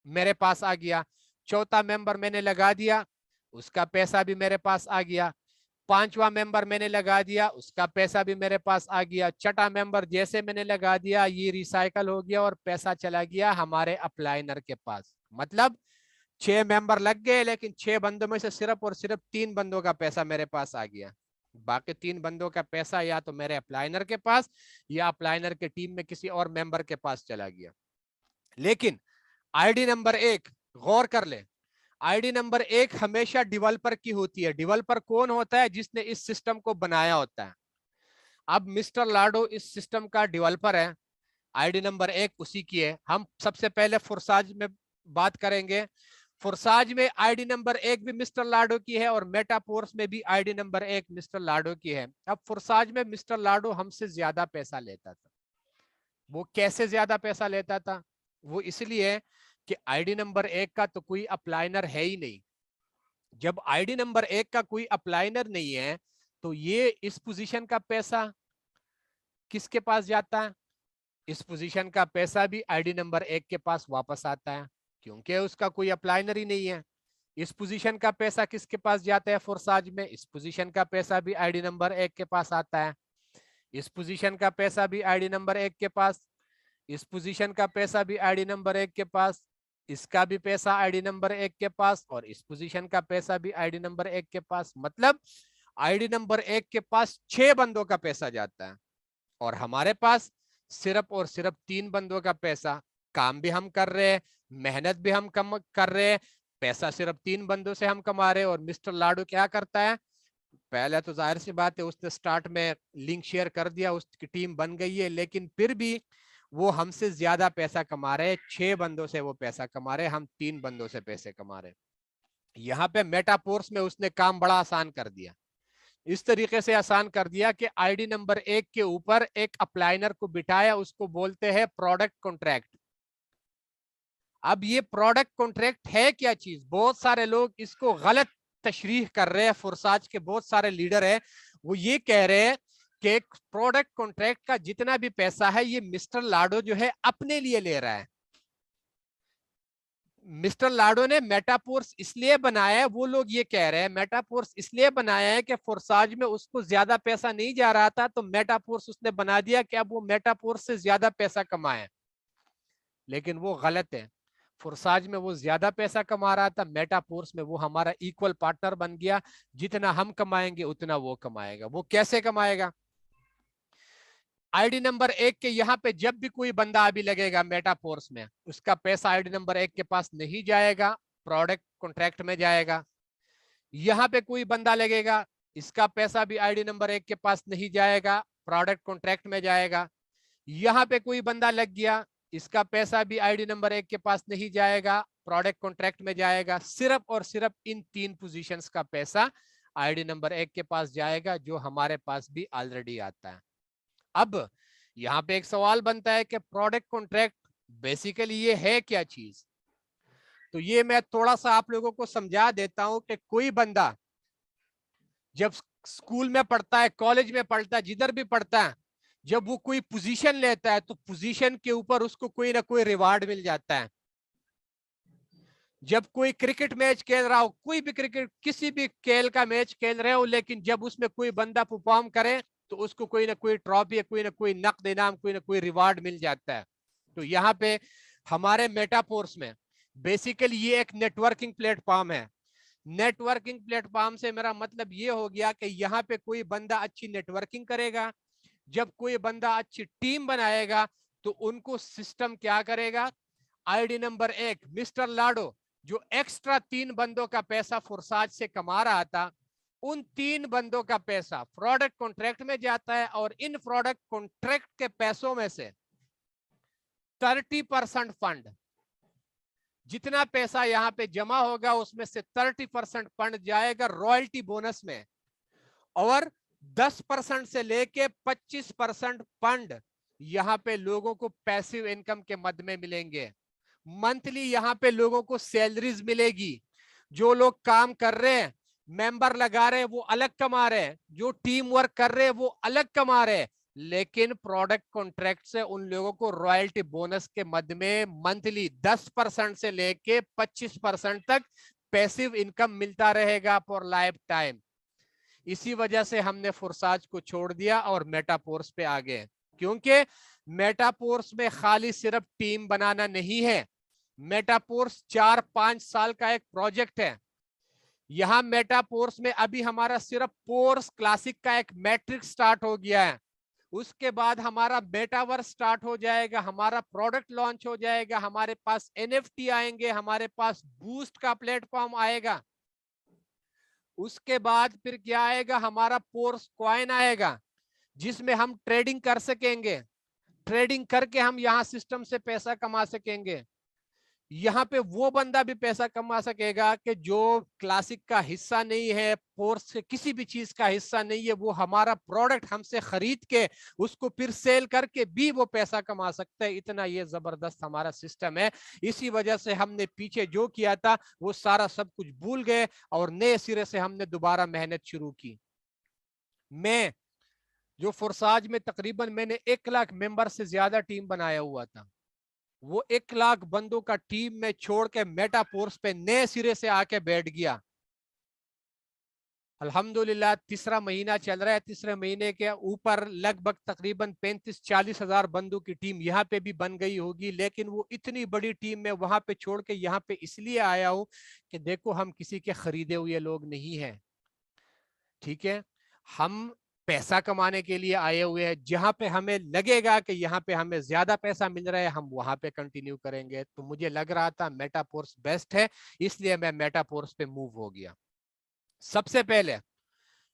मेरे पास आ गया। चौथा मेंबर मैंने लगा दिया, उसका पैसा भी मेरे पास आ गया। पांचवा मेंबर मैंने लगा दिया, उसका पैसा भी मेरे पास आ गया। छठा मेंबर जैसे मैंने लगा दिया, ये रिसाइकल हो गया और पैसा चला गया हमारे अप्लाइनर के पास। मतलब 6 मेंबर लग गए, लेकिन 6 बंदों में से सिर्फ और सिर्फ 3 बंदों का पैसा मेरे पास आ गया। बाकी 3 बंदों का पैसा या तो मेरे अप्लाइनर के पास या अप्लाइनर के टीम में किसी और मेंबर के पास चला गया। लेकिन आईडी नंबर 1 गौर कर ले, आईडी नंबर 1 हमेशा डेवलपर की होती है। डेवलपर कौन होता है? जिसने इस सिस्टम को बनाया होता है। अब मिस्टर लाडो इस सिस्टम का डेवलपर है, आईडी नंबर 1 उसी की है। हम सबसे पहले फुरसाज में बात करेंगे। फुरसाज में आईडी नंबर 1 भी मिस्टर लाडो की है और मेटापोर्स में भी आईडी नंबर 1 मिस्टर लाडो की है। अब फुरसाज में मिस्टर लाडो हमसे ज्यादा पैसा लेता था। वो कैसे ज्यादा पैसा लेता था? वो इसलिए कि आईडी नंबर 1 का तो कोई अप्लाइनर है ही नहीं। जब आईडी नंबर 1 का कोई अप्लाइनर नहीं है तो ये इस पोजीशन का पैसा किसके पास जाता है? इस पोजीशन का पैसा भी आईडी नंबर 1 के पास वापस आता है, क्योंकि उसका कोई अप्लाइनर ही नहीं है। इस पोजीशन का पैसा किसके पास जाता है? फुरसाज में। इस पोजीशन का पैसा भी आईडी नंबर 1 के पास आता है। इस पोजीशन का पैसा भी आईडी नंबर 1 के पास। इस पोजीशन का पैसा भी आईडी नंबर 1 के पास। इसका भी पैसा आईडी नंबर 1 के पास और इस पोजीशन का पैसा भी आईडी नंबर 1 के पास। मतलब आईडी नंबर 1 के पास 6 बंदों का पैसा जाता है और हमारे पास सिर्फ और सिर्फ 3 बंदों का पैसा। काम भी हम कर रहे हैं, मेहनत भी हम कम कर रहे हैं, पैसा सिर्फ 3 बंदों से हम कमा रहे हैं। और मिस्टर लाडू क्या करता है? पहले तो जाहिर सी बात है उसने स्टार्ट में लिंक शेयर कर दिया, उसकी टीम बन गई है, लेकिन फिर भी वो हमसे ज्यादा पैसा कमा रहे हैं। 6 बंदों से वो पैसा कमा रहे हैं, हम 3 बंदों से पैसे कमा रहे हैं। यहाँ पे मेटापोर्स में उसने काम बड़ा आसान कर दिया। इस तरीके से आसान कर दिया कि आईडी नंबर 1 के ऊपर एक अप्लाइनर को बिठाया, उसको बोलते हैं प्रोडक्ट कॉन्ट्रैक्ट। अब ये प्रोडक्ट कॉन्ट्रैक्ट है क्या चीज? बहुत सारे लोग इसको गलत तशरीह कर रहे हैं। फुरसाज के बहुत सारे लीडर हैं, वो ये कह रहे हैं कि प्रोडक्ट कॉन्ट्रैक्ट का जितना भी पैसा है ये मिस्टर लाडो जो है अपने लिए ले रहा है। मिस्टर लाडो ने मेटापोर्स इसलिए बनाया है, वो लोग ये कह रहे हैं मेटापोर्स इसलिए बनाया है कि फुरसाज में उसको ज्यादा पैसा नहीं जा रहा था, तो मेटापोर्स उसने बना दिया कि अब वो मेटापोर्स से ज्यादा पैसा कमाए। लेकिन वो गलत है। फुरसाज में वो ज्यादा पैसा कमा रहा था, मेटापोर्स में वो हमारा इक्वल पार्टनर बन गया। जितना हम कमाएंगे उतना वो कमाएगा। वो कैसे कमाएगा? आईडी नंबर 1 के यहाँ पे जब भी कोई बंदा अभी लगेगा मेटापोर्स में, उसका पैसा आईडी नंबर 1 के पास नहीं जाएगा, प्रोडक्ट कॉन्ट्रैक्ट में जाएगा। यहाँ पे कोई बंदा लगेगा, इसका पैसा भी आईडी नंबर 1 के पास नहीं जाएगा, प्रोडक्ट कॉन्ट्रैक्ट में जाएगा। यहाँ पे कोई बंदा लग गया, इसका पैसा भी आईडी नंबर 1 के पास नहीं जाएगा, प्रोडक्ट कॉन्ट्रैक्ट में जाएगा। सिर्फ और सिर्फ इन 3 पोजीशंस का पैसा आईडी नंबर 1 के पास जाएगा, जो हमारे पास भी ऑलरेडी आता है। अब यहाँ पे एक सवाल बनता है कि प्रोडक्ट कॉन्ट्रैक्ट बेसिकली ये है क्या चीज? तो ये मैं थोड़ा सा आप लोगों को समझा देता हूं कि कोई बंदा जब स्कूल में पढ़ता है, कॉलेज में पढ़ता है, जिधर भी पढ़ता है, जब वो कोई पोजीशन लेता है तो पोजीशन के ऊपर उसको कोई ना कोई रिवार्ड मिल जाता है। जब कोई क्रिकेट मैच खेल रहा हो, कोई भी क्रिकेट किसी भी खेल का मैच खेल रहे हो, लेकिन जब उसमें कोई बंदा परफॉर्म करे तो उसको कोई ना कोई ट्रॉफी, कोई ना कोई नकद इनाम, कोई ना कोई रिवार्ड मिल जाता है। तो यहाँ पे हमारे मेटापोर्स में बेसिकली ये एक नेटवर्किंग प्लेटफॉर्म है। नेटवर्किंग प्लेटफॉर्म से मेरा मतलब ये हो गया कि यहाँ पे कोई बंदा अच्छी नेटवर्किंग करेगा, जब कोई बंदा अच्छी टीम बनाएगा तो उनको सिस्टम क्या करेगा? आईडी नंबर 1 मिस्टर लाडो जो एक्स्ट्रा 3 बंदों का पैसा फुरसाज से कमा रहा था, उन 3 बंदों का पैसा प्रोडक्ट कॉन्ट्रैक्ट में जाता है और इन प्रोडक्ट कॉन्ट्रैक्ट के पैसों में से 30% फंड, जितना पैसा यहाँ पे जमा होगा उसमें से 30% फंड जाएगा रॉयल्टी बोनस में, और 10% से लेके 25% फंड यहाँ पे लोगों को पैसिव इनकम के मद में मिलेंगे। मंथली यहाँ पे लोगों को सैलरीज मिलेगी। जो लोग काम कर रहे हैं, मेंबर लगा रहे हैं, वो अलग कमा रहे हैं, जो टीम वर्क कर रहे हैं वो अलग कमा रहे हैं, लेकिन प्रोडक्ट कॉन्ट्रैक्ट से उन लोगों को रॉयल्टी बोनस के मद में मंथली 10% से लेके 25% तक पैसिव इनकम मिलता रहेगा फॉर लाइफ टाइम। इसी वजह से हमने फुरसाज को छोड़ दिया और मेटापोर्स पे आ गए, क्योंकि मेटापोर्स में खाली सिर्फ टीम बनाना नहीं है। मेटापोर्स 4-5 साल का एक प्रोजेक्ट है। यहाँ मेटापोर्स में अभी हमारा सिर्फ पोर्स क्लासिक का एक मैट्रिक्स स्टार्ट हो गया है, उसके बाद हमारा मेटावर्स स्टार्ट हो जाएगा, हमारा प्रोडक्ट लॉन्च हो जाएगा, हमारे पास एनएफटी आएंगे, हमारे पास बूस्ट का प्लेटफॉर्म आएगा, उसके बाद फिर क्या आएगा, हमारा पोर्स कॉइन आएगा जिसमें हम ट्रेडिंग कर सकेंगे, ट्रेडिंग करके हम यहाँ सिस्टम से पैसा कमा सकेंगे। यहाँ पे वो बंदा भी पैसा कमा सकेगा कि जो क्लासिक का हिस्सा नहीं है, फोर्स से किसी भी चीज का हिस्सा नहीं है, वो हमारा प्रोडक्ट हमसे खरीद के उसको फिर सेल करके भी वो पैसा कमा सकता है। इतना ये जबरदस्त हमारा सिस्टम है। इसी वजह से हमने पीछे जो किया था वो सारा सब कुछ भूल गए और नए सिरे से हमने दोबारा मेहनत शुरू की। मैं जो फोर्साज में तकरीबन मैंने 1 लाख मेंबर से ज्यादा टीम बनाया हुआ था, वो 1 लाख बंदों का टीम में छोड़ के मेटापोर्स पे नए सिरे से आके बैठ गया। अल्हम्दुलिल्लाह तीसरा महीना चल रहा है, तीसरे महीने के ऊपर लगभग तकरीबन 35-40 हजार बंदों की टीम यहाँ पे भी बन गई होगी। लेकिन वो इतनी बड़ी टीम में वहां पे छोड़ के यहाँ पे इसलिए आया हूं कि देखो हम किसी के खरीदे हुए लोग नहीं हैं, ठीक है, हम पैसा कमाने के लिए आए हुए हैं। जहां पे हमें लगेगा कि यहाँ पे हमें ज्यादा पैसा मिल रहा है हम वहां पे कंटिन्यू करेंगे। तो मुझे लग रहा था मेटापोर्स बेस्ट है, इसलिए मैं मेटापोर्स पे मूव हो गया। सबसे पहले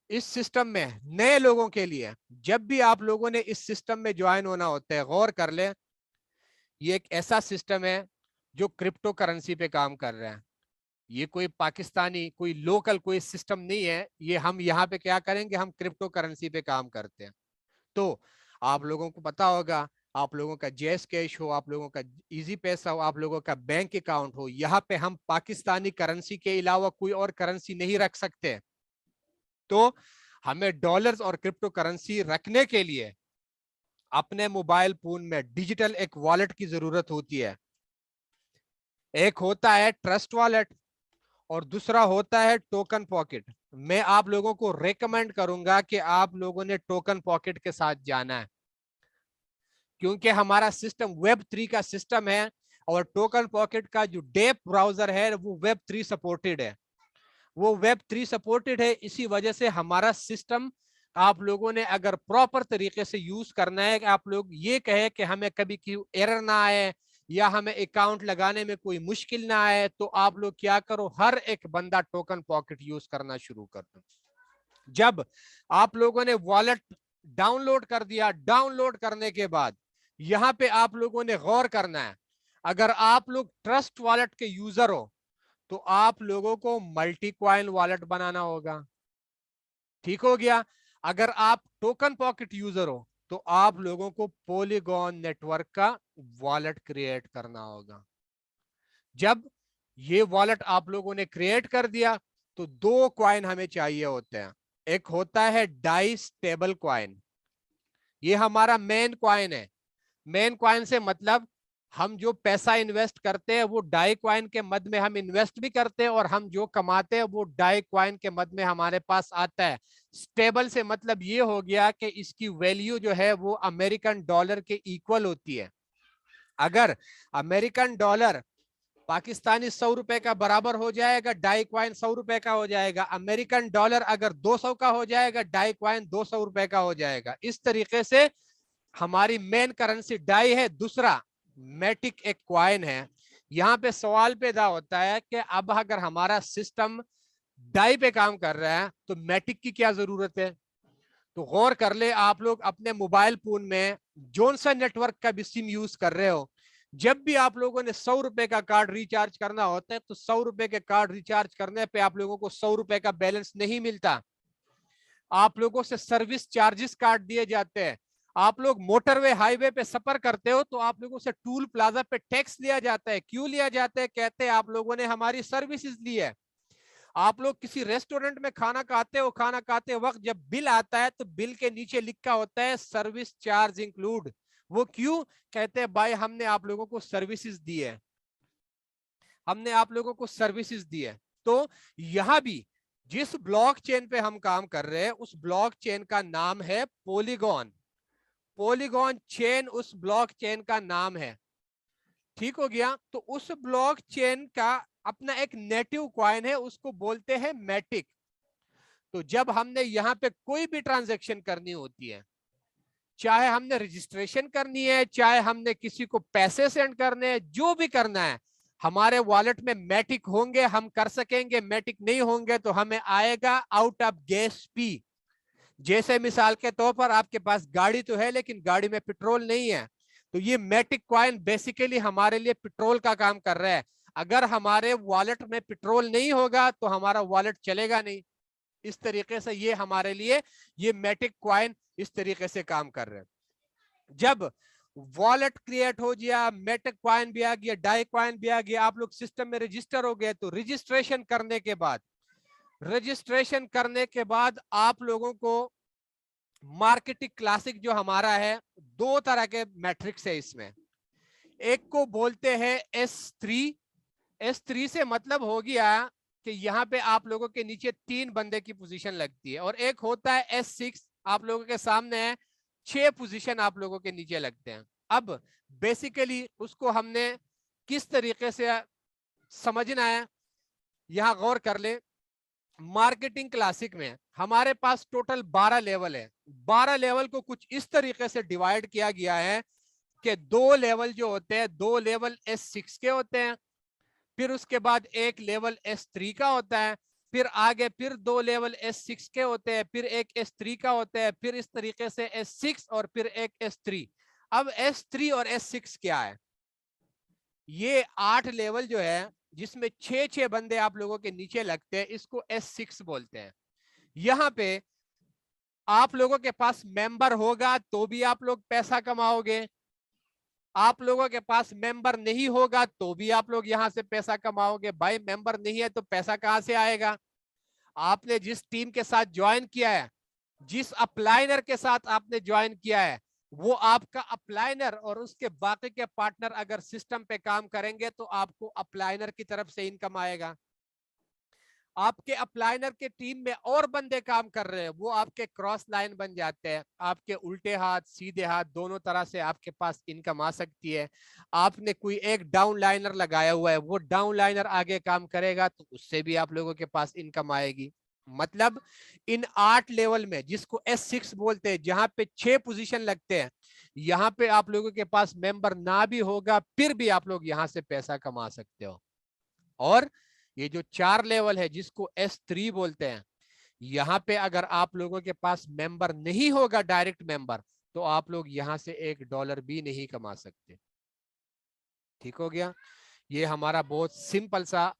इस सिस्टम में नए लोगों के लिए, जब भी आप लोगों ने इस सिस्टम में ज्वाइन होना होता है, गौर कर ले, ये एक ऐसा सिस्टम है जो क्रिप्टो करेंसी पे काम कर रहा है। ये कोई पाकिस्तानी कोई लोकल कोई सिस्टम नहीं है। ये हम यहाँ पे क्या करेंगे, हम क्रिप्टो करेंसी पे काम करते हैं। तो आप लोगों को पता होगा, आप लोगों का जैस कैश हो, आप लोगों का इजी पैसा हो, आप लोगों का बैंक अकाउंट हो, यहाँ पे हम पाकिस्तानी करेंसी के अलावा कोई और करेंसी नहीं रख सकते। तो हमें डॉलर्स और क्रिप्टो करेंसी रखने के लिए अपने मोबाइल फोन में डिजिटल एक वॉलेट की जरूरत होती है। एक होता है ट्रस्ट वॉलेट और दूसरा होता है टोकन पॉकेट। मैं आप लोगों को रेकमेंड करूंगा कि आप लोगों ने टोकन पॉकेट के साथ जाना है, क्योंकि हमारा सिस्टम Web3 का सिस्टम है और टोकन पॉकेट का जो डेप ब्राउजर है वो Web3 सपोर्टेड है। वो Web3 सपोर्टेड है, इसी वजह से हमारा सिस्टम आप लोगों ने अगर प्रॉपर तरीके से यूज करना है, कि आप लोग ये कहे कि हमें कभी की एरर ना आए या हमें अकाउंट लगाने में कोई मुश्किल ना आए, तो आप लोग क्या करो, हर एक बंदा टोकन पॉकेट यूज करना शुरू कर दो। जब आप लोगों ने वॉलेट डाउनलोड कर दिया, डाउनलोड करने के बाद यहां पे आप लोगों ने गौर करना है, अगर आप लोग ट्रस्ट वॉलेट के यूजर हो तो आप लोगों को मल्टी कॉइन वॉलेट बनाना होगा, ठीक हो गया। अगर आप टोकन पॉकेट यूजर हो तो आप लोगों को पॉलीगॉन नेटवर्क का वॉलेट क्रिएट करना होगा। जब ये वॉलेट आप लोगों ने क्रिएट कर दिया तो 2 कॉइन हमें चाहिए होते हैं। एक होता है डाई स्टेबल कॉइन, ये हमारा मेन कॉइन है। मेन कॉइन से मतलब हम जो पैसा इन्वेस्ट करते हैं वो डाई कॉइन के मद में हम इन्वेस्ट भी करते हैं और हम जो कमाते हैं वो डाई कॉइन के मद में हमारे पास आता है। स्टेबल से मतलब ये हो गया कि इसकी वैल्यू जो है वो अमेरिकन डॉलर के इक्वल होती है। अगर अमेरिकन डॉलर पाकिस्तानी 100 रुपए का बराबर हो जाएगा, डाई कॉइन 100 रुपए का हो जाएगा। अमेरिकन डॉलर अगर 200 का हो जाएगा, डाई कॉइन 200 रुपए का हो जाएगा। इस तरीके से हमारी मेन करेंसी डाई है, दूसरा मैटिक एक कॉइन है। यहाँ पे सवाल पैदा होता है कि अब अगर हमारा सिस्टम डाई पे काम कर रहा है तो मैटिक की क्या जरूरत है। तो गौर कर ले, आप लोग अपने मोबाइल फोन में जोन सा नेटवर्क का भी सिम यूज कर रहे हो, जब भी आप लोगों ने 100 रुपए का कार्ड रिचार्ज करना होता है तो 100 रुपए के कार्ड रिचार्ज करने पे आप लोगों को 100 रुपए का बैलेंस नहीं मिलता, आप लोगों से सर्विस चार्जेस काट दिए जाते हैं। आप लोग मोटरवे हाईवे पे सफर करते हो तो आप लोगों से टूल प्लाजा पे टैक्स लिया जाता है। क्यों लिया जाता है, कहते हैं आप लोगों ने हमारी सर्विसेज ली है। आप लोग किसी रेस्टोरेंट में खाना खाते हो, खाना खाते वक्त जब बिल आता है तो बिल के नीचे लिखा होता है सर्विस चार्ज इंक्लूड। वो क्यों, कहते हैं भाई हमने आप लोगों को सर्विसेज दी है, हमने आप लोगों को सर्विसेज दी है। तो यहां भी जिस ब्लॉकचेन पे हम काम कर रहे हैं उस ब्लॉकचेन का नाम है पॉलीगॉन। पॉलीगॉन चेन उस ब्लॉकचेन का नाम है। ठीक हो गया। तो उस ब्लॉकचेन का अपना एक नेटिव कॉइन है, उसको बोलते हैं मैटिक। तो जब हमने यहाँ पे कोई भी ट्रांजैक्शन करनी होती है, चाहे हमने रजिस्ट्रेशन करनी है, चाहे हमने किसी को पैसे सेंड करने हैं, जो भी करना है, हमारे वॉलेट में मैटिक होंगे, हम कर सकेंगे। मैटिक नहीं होंगे तो हमें आएगा आउट ऑफ गैस फी। जैसे मिसाल के तौर पर आपके पास गाड़ी तो है लेकिन गाड़ी में पेट्रोल नहीं है, तो ये मैटिक कॉइन बेसिकली हमारे लिए पेट्रोल का काम कर रहा है। अगर हमारे वॉलेट में पेट्रोल नहीं होगा तो हमारा वॉलेट चलेगा नहीं। इस तरीके से ये हमारे लिए ये मैटिक कॉइन इस तरीके से काम कर रहे हैं। जब वॉलेट क्रिएट हो गया, मैटिक कॉइन भी आ गया, डाई कॉइन भी आ गया, आप लोग सिस्टम में रजिस्टर हो गए, तो रजिस्ट्रेशन करने के बाद आप लोगों को मार्केटिंग क्लासिक जो हमारा है, दो तरह के मैट्रिक्स है इसमें। एक को बोलते हैं S3। S3 से मतलब हो गया कि यहाँ पे आप लोगों के नीचे 3 बंदे की पोजीशन लगती है, और एक होता है S6, आप लोगों के सामने है, 6 पोजीशन आप लोगों के नीचे लगते हैं। अब बेसिकली उसको हमने किस तरीके से समझना है, यहां गौर कर ले। मार्केटिंग क्लासिक में हमारे पास टोटल 12 लेवल है। 12 लेवल को कुछ इस तरीके से डिवाइड किया गया है कि 2 लेवल जो होते हैं, 2 लेवल S6 के होते हैं, फिर उसके बाद एक लेवल S3 का होता है, फिर आगे फिर 2 लेवल S6 के होते हैं, फिर एक S3 का होता है, फिर इस तरीके से S6 और फिर एक S3। अब S3 और S6 क्या है? ये 8 लेवल जो है जिसमें 6 बंदे आप लोगों के नीचे लगते हैं, इसको S6 बोलते हैं। यहां पे आप लोगों के पास मेंबर होगा तो भी आप लोग पैसा कमाओगे, आप लोगों के पास मेंबर नहीं होगा तो भी आप लोग यहां से पैसा कमाओगे। भाई मेंबर नहीं है तो पैसा कहां से आएगा? आपने जिस टीम के साथ ज्वाइन किया है, जिस अप्लाइनर के साथ आपने ज्वाइन किया है, वो आपका अप्लाइनर और उसके बाकी के पार्टनर अगर सिस्टम पे काम करेंगे तो आपको अप्लाइनर की तरफ से इनकम आएगा। आपके अप्लाइनर के टीम में और बंदे काम कर रहे हैं, वो आपके क्रॉस लाइन बन जाते हैं, आपके उल्टे हाथ सीधे हाथ दोनों तरह से आपके पास इनकम आ सकती है। आपने कोई एक डाउन लाइनर लगाया हुआ है, वो डाउन लाइनर आगे काम करेगा तो उससे भी आप लोगों के पास इनकम आएगी। मतलब इन 8 लेवल में, जिसको S6 बोलते हैं, जहां पे 6 पोजीशन लगते हैं, यहां पे आप लोगों के पास मेंबर ना भी होगा फिर भी आप लोग यहां से पैसा कमा सकते हो। और ये जो 4 लेवल है जिसको S3 बोलते हैं, यहां पे अगर आप लोगों के पास मेंबर नहीं होगा, डायरेक्ट मेंबर, तो आप लोग यहां से $1 भी नहीं कमा सकते। ठीक हो गया? ये हमारा बहुत सिंपल सा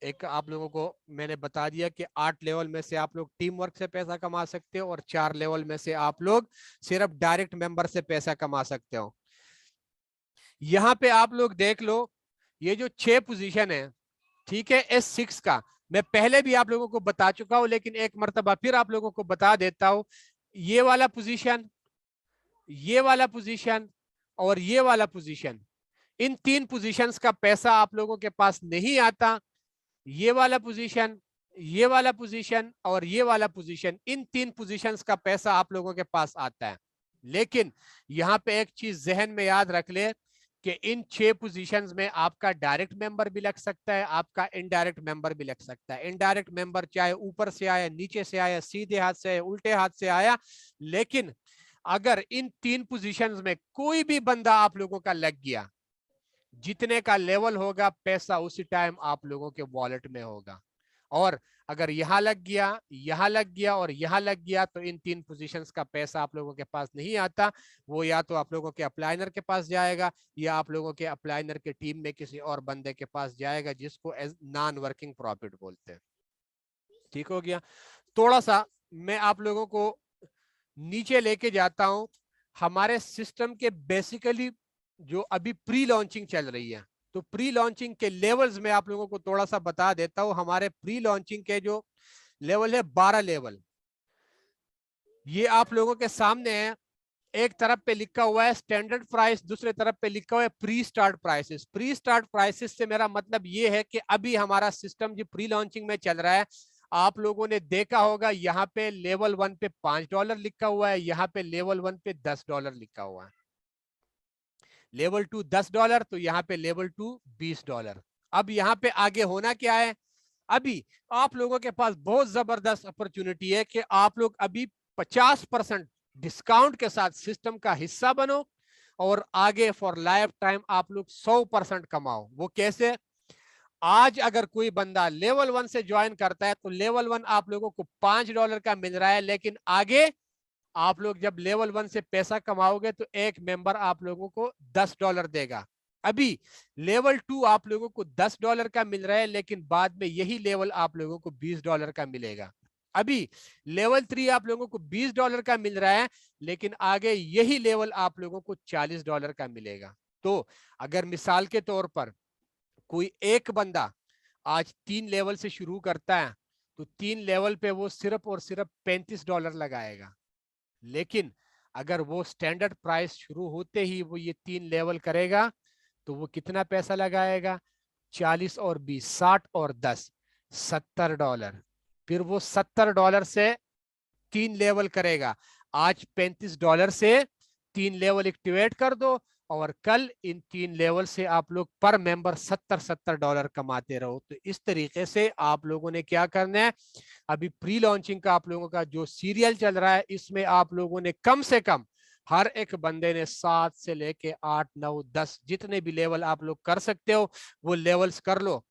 एक आप लोगों को मैंने बता दिया कि 8 लेवल में से आप लोग टीम वर्क से पैसा कमा सकते हो, और 4 लेवल में से आप लोग सिर्फ डायरेक्ट मेंबर से पैसा कमा सकते हो। यहां पे आप लोग देख लो, ये जो 6 पोजीशन है, ठीक है, S6 का मैं पहले भी आप लोगों को बता चुका हूं, लेकिन एक मर्तबा फिर आप लोगों को बता देता हूं। ये वाला पोजीशन, ये वाला पोजीशन और ये वाला पोजीशन, इन 3 पोजीशंस का पैसा आप लोगों के पास नहीं आता। ये वाला पोजीशन, ये वाला पोजीशन और ये वाला पोजीशन, इन 3 पोजीशंस का पैसा आप लोगों के पास आता है। लेकिन यहां पे एक चीज जहन में याद रख ले कि इन 6 पोजीशंस में आपका डायरेक्ट मेंबर भी लग सकता है, आपका इनडायरेक्ट मेंबर भी लग सकता है। इनडायरेक्ट मेंबर चाहे ऊपर से आया, नीचे से आया, सीधे हाथ से आया, उल्टे हाथ से आया, लेकिन अगर इन 3 पोजीशंस में कोई भी बंदा आप लोगों का लग गया, जितने का लेवल होगा पैसा उसी टाइम आप लोगों के वॉलेट में होगा। और अगर यहां लग गया, यहां लग गया और यहां लग गया, तो इन 3 पोजीशंस का पैसा आप लोगों के पास नहीं आता। वो या तो आप लोगों के अप्लाइनर के पास जाएगा, या आप लोगों के अप्लाइनर के टीम में किसी और बंदे के पास जाएगा, जिसको एज नॉन वर्किंग प्रॉफिट बोलते हैं। ठीक हो गया? थोड़ा सा मैं आप लोगों को नीचे लेके जाता हूं। हमारे सिस्टम के बेसिकली जो अभी प्री लॉन्चिंग चल रही है, तो प्री लॉन्चिंग के लेवल्स में आप लोगों को थोड़ा सा बता देता हूं। हमारे प्री लॉन्चिंग के जो लेवल है, 12 लेवल, ये आप लोगों के सामने है। एक तरफ पे लिखा हुआ है स्टैंडर्ड प्राइस, दूसरे तरफ पे लिखा हुआ है pre start prices. Pre start prices से मेरा मतलब ये है कि अभी हमारा सिस्टम जो प्री लॉन्चिंग में चल रहा है, आप लोगों ने देखा होगा यहाँ पे लेवल 1 पे $5 लिखा हुआ है, यहाँ पे लेवल 1 पे $10 लिखा हुआ है। लेवल 2 $10, तो यहाँ पे लेवल 2 $20। अब यहाँ पे आगे होना क्या है, अभी आप लोगों के पास बहुत जबरदस्त अपॉर्चुनिटी है कि आप लोग अभी 50% डिस्काउंट के साथ सिस्टम का हिस्सा बनो और आगे फॉर लाइफ टाइम आप लोग 100% कमाओ। वो कैसे, आज अगर कोई बंदा लेवल 1 से ज्वाइन करता है तो लेवल 1 आप लोगों को $5 का मिल रहा है, लेकिन आगे आप लोग जब लेवल 1 से पैसा कमाओगे तो एक मेंबर आप लोगों को $10 देगा। अभी लेवल 2 आप लोगों को $10 का मिल रहा है, लेकिन बाद में यही लेवल आप लोगों को $20 का मिलेगा। अभी लेवल 3 आप लोगों को $20 का मिल रहा है, लेकिन आगे यही लेवल आप लोगों को $40 का मिलेगा। तो अगर मिसाल के तौर पर कोई एक बंदा आज 3 लेवल से शुरू करता है तो 3 लेवल पे वो सिर्फ और सिर्फ $35 लगाएगा, लेकिन अगर वो स्टैंडर्ड प्राइस शुरू होते ही वो ये 3 लेवल करेगा तो वो कितना पैसा लगाएगा, 40 और 20, 60 और 10, $70। फिर वो $70 से 3 लेवल करेगा। आज $35 से 3 लेवल एक्टिवेट कर दो और कल इन 3 लेवल से आप लोग पर मेंबर $70 कमाते रहो। तो इस तरीके से आप लोगों ने क्या करना है, अभी प्री लॉन्चिंग का आप लोगों का जो सीरियल चल रहा है इसमें आप लोगों ने कम से कम हर एक बंदे ने 7 से लेके 8, 9, 10 जितने भी लेवल आप लोग कर सकते हो वो लेवल्स कर लो,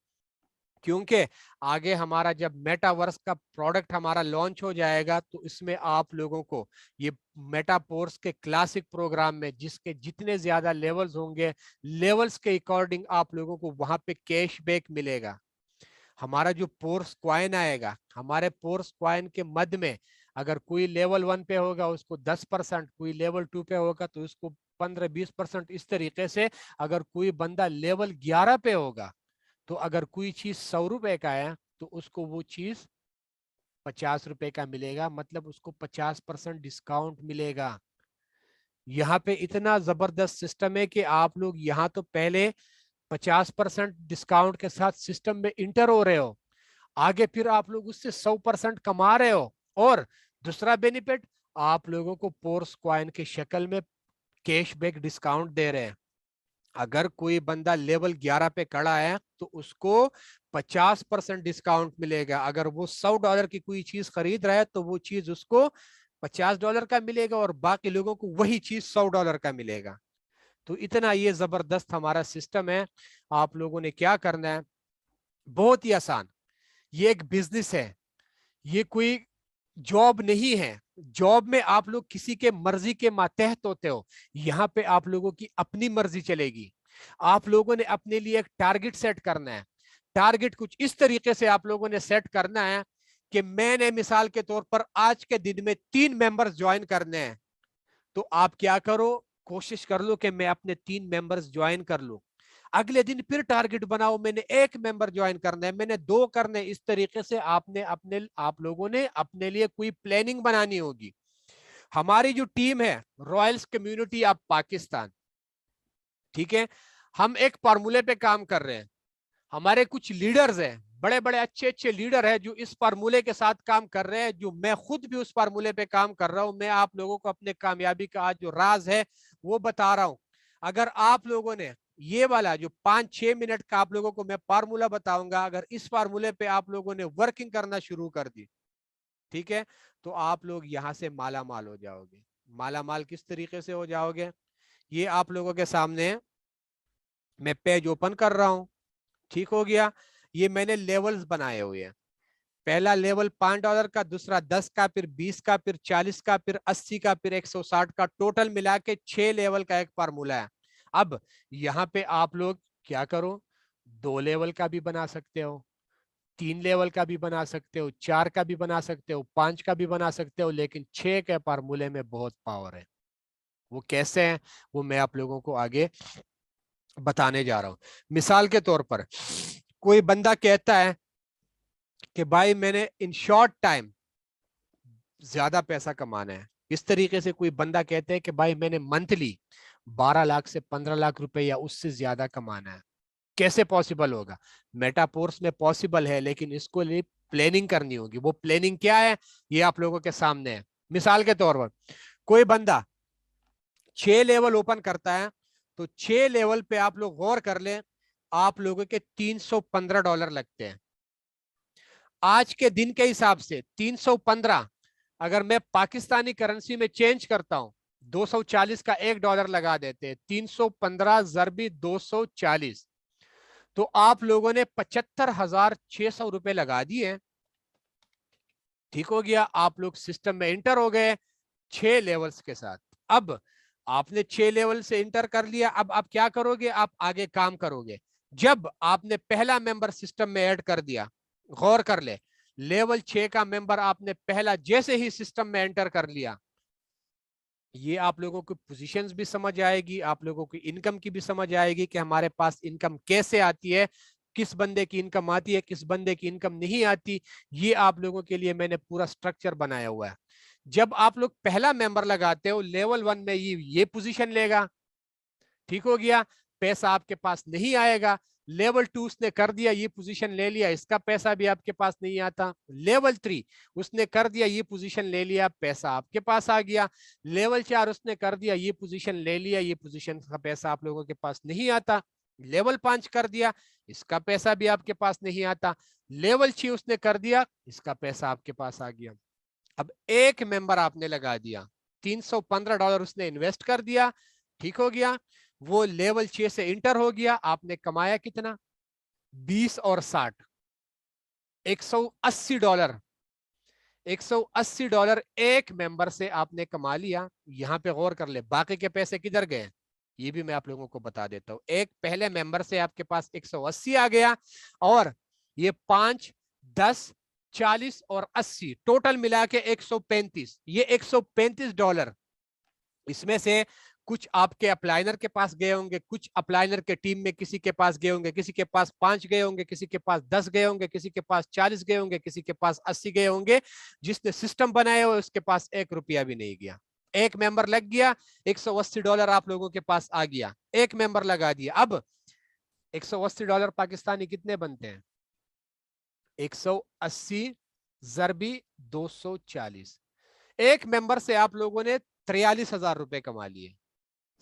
क्योंकि आगे हमारा जब मेटावर्स का प्रोडक्ट हमारा लॉन्च हो जाएगा तो इसमें आप लोगों को ये मेटापोर्स के क्लासिक प्रोग्राम में जिसके जितने ज्यादा लेवल्स होंगे, लेवल्स के अकॉर्डिंग आप लोगों को वहां पे कैशबैक मिलेगा। हमारा जो पोर्स क्वाइन आएगा, हमारे पोर्स क्वाइन के मध्य में अगर कोई लेवल 1 पे होगा उसको 10%, कोई लेवल 2 पे होगा तो उसको 15-20%। इस तरीके से अगर कोई बंदा लेवल 11 पे होगा तो अगर कोई चीज ₹100 का है तो उसको वो चीज ₹50 का मिलेगा, मतलब उसको 50% डिस्काउंट मिलेगा। यहाँ पे इतना जबरदस्त सिस्टम है कि आप लोग यहाँ तो पहले 50% डिस्काउंट के साथ सिस्टम में इंटर हो रहे हो, आगे फिर आप लोग उससे 100% कमा रहे हो, और दूसरा बेनिफिट आप लोगों को पोर्स क्वाइन के शक्ल में कैशबैक डिस्काउंट दे रहे हैं। अगर कोई बंदा लेवल 11 पे खड़ा है तो उसको 50% डिस्काउंट मिलेगा। अगर वो $100 की कोई चीज खरीद रहा है तो वो चीज उसको $50 का मिलेगा और बाकी लोगों को वही चीज $100 का मिलेगा। तो इतना ये जबरदस्त हमारा सिस्टम है। आप लोगों ने क्या करना है, बहुत ही आसान, ये एक बिजनेस है, ये कोई जॉब नहीं है। जॉब में आप लोग किसी के मर्जी के मातहत होते हो, यहाँ पे आप लोगों की अपनी मर्जी चलेगी। आप लोगों ने अपने लिए एक टारगेट सेट करना है। टारगेट कुछ इस तरीके से आप लोगों ने सेट करना है कि मैंने मिसाल के तौर पर आज के दिन में 3 मेंबर्स ज्वाइन करने हैं, तो आप क्या करो, कोशिश कर लो कि मैं अपने 3 मेंबर्स ज्वाइन कर लूं। अगले दिन फिर टारगेट बनाओ, मैंने 1 मेंबर ज्वाइन करना है, मैंने 2 करने। इस तरीके से आप लोगों ने अपने लिए कोई प्लानिंग बनानी होगी। हमारी जो टीम है रॉयल्स कम्युनिटी ऑफ पाकिस्तान, ठीक है, हम एक फार्मूले पे काम कर रहे हैं। हमारे कुछ लीडर्स हैं, बड़े बड़े अच्छे अच्छे लीडर हैं जो इस फार्मूले के साथ काम कर रहे हैं, जो मैं खुद भी उस फार्मूले पे काम कर रहा हूं। मैं आप लोगों को अपने कामयाबी का आज जो राज है वो बता रहा हूं। अगर आप लोगों ने ये वाला जो 5-6 मिनट का आप लोगों को मैं फार्मूला बताऊंगा, अगर इस फार्मूले पे आप लोगों ने वर्किंग करना शुरू कर दी, ठीक है, तो आप लोग यहाँ से माला माल हो जाओगे। माला माल किस तरीके से हो जाओगे, ये आप लोगों के सामने मैं पेज ओपन कर रहा हूं, ठीक हो गया। ये मैंने लेवल्स बनाए हुए हैं। पहला लेवल $5 का, दूसरा 10 का, फिर 20 का, फिर 40 का, फिर 80 का, फिर 160 का, टोटल मिला के 6 लेवल का एक फार्मूला है। अब यहाँ पे आप लोग क्या करो, 2 लेवल का भी बना सकते हो, 3 लेवल का भी बना सकते हो, 4 का भी बना सकते हो, 5 का भी बना सकते हो, लेकिन 6 के फार्मूले में बहुत पावर है। वो कैसे है वो मैं आप लोगों को आगे बताने जा रहा हूं। मिसाल के तौर पर कोई बंदा कहता है कि भाई मैंने इन शॉर्ट टाइम ज्यादा पैसा कमाना है। इस तरीके से कोई बंदा कहते हैं कि भाई मैंने मंथली 12 लाख से 15 लाख रुपए या उससे ज्यादा कमाना है। कैसे पॉसिबल होगा, मेटापोर्स में पॉसिबल है, लेकिन इसको लिए प्लानिंग करनी होगी। वो प्लानिंग क्या है ये आप लोगों के सामने है। मिसाल के तौर पर कोई बंदा 6 लेवल ओपन करता है तो 6 लेवल पे आप लोग गौर कर लें, आप लोगों के $315 लगते हैं। आज के दिन के हिसाब से 315 अगर मैं पाकिस्तानी करेंसी में चेंज करता हूं, 240 का $1 लगा देते हैं, 315 ज़रबी 240, तो आप लोगों ने 75,600 रुपए लगा दिए। ठीक हो गया, आप लोग सिस्टम में एंटर हो गए 6 लेवल्स के साथ। अब आपने 6 लेवल से इंटर कर लिया, अब आप क्या करोगे, आप आगे काम करोगे। जब आपने पहला मेंबर सिस्टम में ऐड कर दिया, गौर कर ले, लेवल 6 का मेंबर आपने पहला जैसे ही सिस्टम में एंटर कर लिया, ये आप लोगों को पोजीशंस भी समझ आएगी, आप लोगों की इनकम की भी समझ आएगी कि हमारे पास इनकम कैसे आती है, किस बंदे की इनकम आती है, किस बंदे की इनकम नहीं आती। ये आप लोगों के लिए मैंने पूरा स्ट्रक्चर बनाया हुआ है। जब आप लोग पहला मेंबर लगाते हो, लेवल 1 में ये पोजीशन लेगा। ठीक हो गया, पैसा आपके पास नहीं आएगा। लेवल 2 उसने कर दिया, ये पोजीशन ले लिया, इसका पैसा भी आपके पास नहीं आता। लेवल 3 उसने कर दिया, ये पोजीशन ले लिया, पैसा आपके पास आ गया। लेवल 4 उसने कर दिया, ये पोजीशन ले लिया, ये पोजीशन का पैसा आप लोगों के पास नहीं आता। लेवल 5 कर दिया, इसका पैसा भी आपके पास नहीं आता। लेवल 6 उसने कर दिया, इसका पैसा आपके पास आ गया। अब एक मेंबर आपने लगा दिया, $315 उसने इन्वेस्ट कर दिया। ठीक हो गया, वो लेवल 6 से इंटर हो गया। आपने कमाया कितना, 20 और 60, $180। $180 एक मेंबर से आपने कमा लिया। यहां पे गौर कर ले, बाकी के पैसे किधर गए, ये भी मैं आप लोगों को बता देता हूं। एक पहले मेंबर से आपके पास 180 आ गया, और ये 5, 10, 40 और 80 टोटल मिला के 135। ये $135, इसमें से कुछ आपके अप्लाइनर के पास गए होंगे, कुछ अप्लाइनर के टीम में किसी के पास गए होंगे, किसी के पास 5 गए होंगे, किसी के पास 10 गए होंगे, किसी के पास 40 गए होंगे, किसी के पास 80 गए होंगे। जिसने सिस्टम बनाया हो उसके पास $1 भी नहीं गया। एक मेंबर लग गया, $180 आप लोगों के पास आ गया। एक मेंबर लगा दिया। अब $180 पाकिस्तानी कितने बनते हैं, 180 ज़रबी 240। एक मेंबर से आप लोगों ने 43,000 रुपए कमा लिए।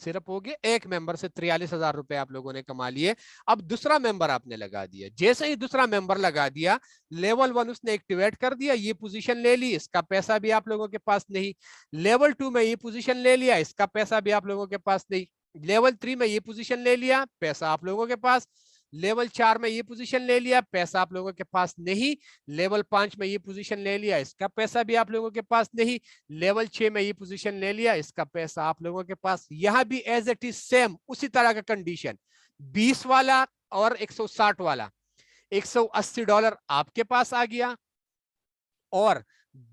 सिर्फ हो गए एक मेंबर से 43,000 रुपए आप लोगों ने कमा लिए। अब दूसरा मेंबर आपने लगा दिया। जैसे ही दूसरा मेंबर लगा दिया, लेवल 1 उसने एक्टिवेट कर दिया, ये पोजीशन ले ली, इसका पैसा भी आप लोगों के पास नहीं। लेवल 2 में ये पोजीशन ले लिया, इसका पैसा भी आप लोगों के पास नहीं। लेवल 3 में ये पोजीशन ले लिया, पैसा आप लोगों के पास। लेवल 4 में ये पोजीशन ले लिया, पैसा आप लोगों के पास नहीं। लेवल 5 में ये पोजीशन ले लिया, इसका पैसा भी आप लोगों के पास नहीं। लेवल 6 में ये पोजीशन ले लिया, इसका पैसा आप लोगों के पास। यहां भी एज इट इज सेम उसी तरह का कंडीशन, 20 वाला और 160 वाला। $180 आपके पास आ गया, और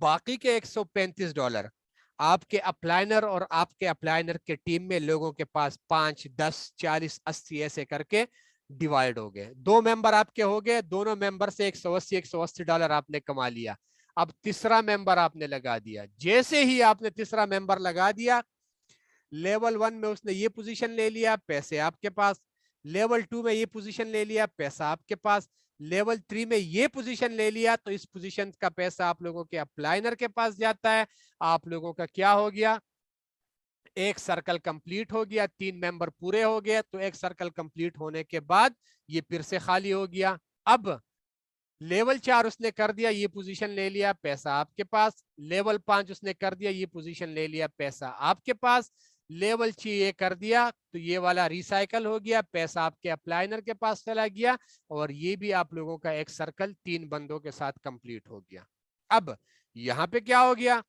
बाकी के $135 आपके अप्लाइनर और आपके अप्लाइनर के टीम में लोगों के पास 5, 10, 40, 80 ऐसे करके डिवाइड हो गए। 2 मेंबर आपके हो गए, दोनों मेंबर से $180 आपने कमा लिया। अब तीसरा मेंबर आपने लगा दिया। जैसे ही आपने तीसरा मेंबर लगा दिया, लेवल 1 में उसने ये पोजीशन ले लिया, पैसे आपके पास। लेवल 2 में ये पोजीशन ले लिया, पैसा आपके पास। लेवल 3 में ये पोजीशन ले लिया, तो इस पोजीशन का पैसा आप लोगों के अप्लाइनर के पास जाता है। आप लोगों का क्या हो गया, एक सर्कल कंप्लीट हो गया, 3 मेंबर पूरे हो गए। तो एक सर्कल कंप्लीट होने के बाद ये फिर से खाली हो गया। अब लेवल 4 उसने कर दिया, ये पोजीशन ले लिया, पैसा आपके पास। लेवल 5 उसने कर दिया, ये पोजीशन ले लिया, पैसा आपके पास। लेवल 6 ये कर दिया, तो ये वाला रिसाइकल हो गया, पैसा आपके अप्लाइनर के पास चला गया, और ये भी आप लोगों का एक सर्कल 3 बंदों के साथ कंप्लीट हो गया। अब यहां पे क्या हो गया,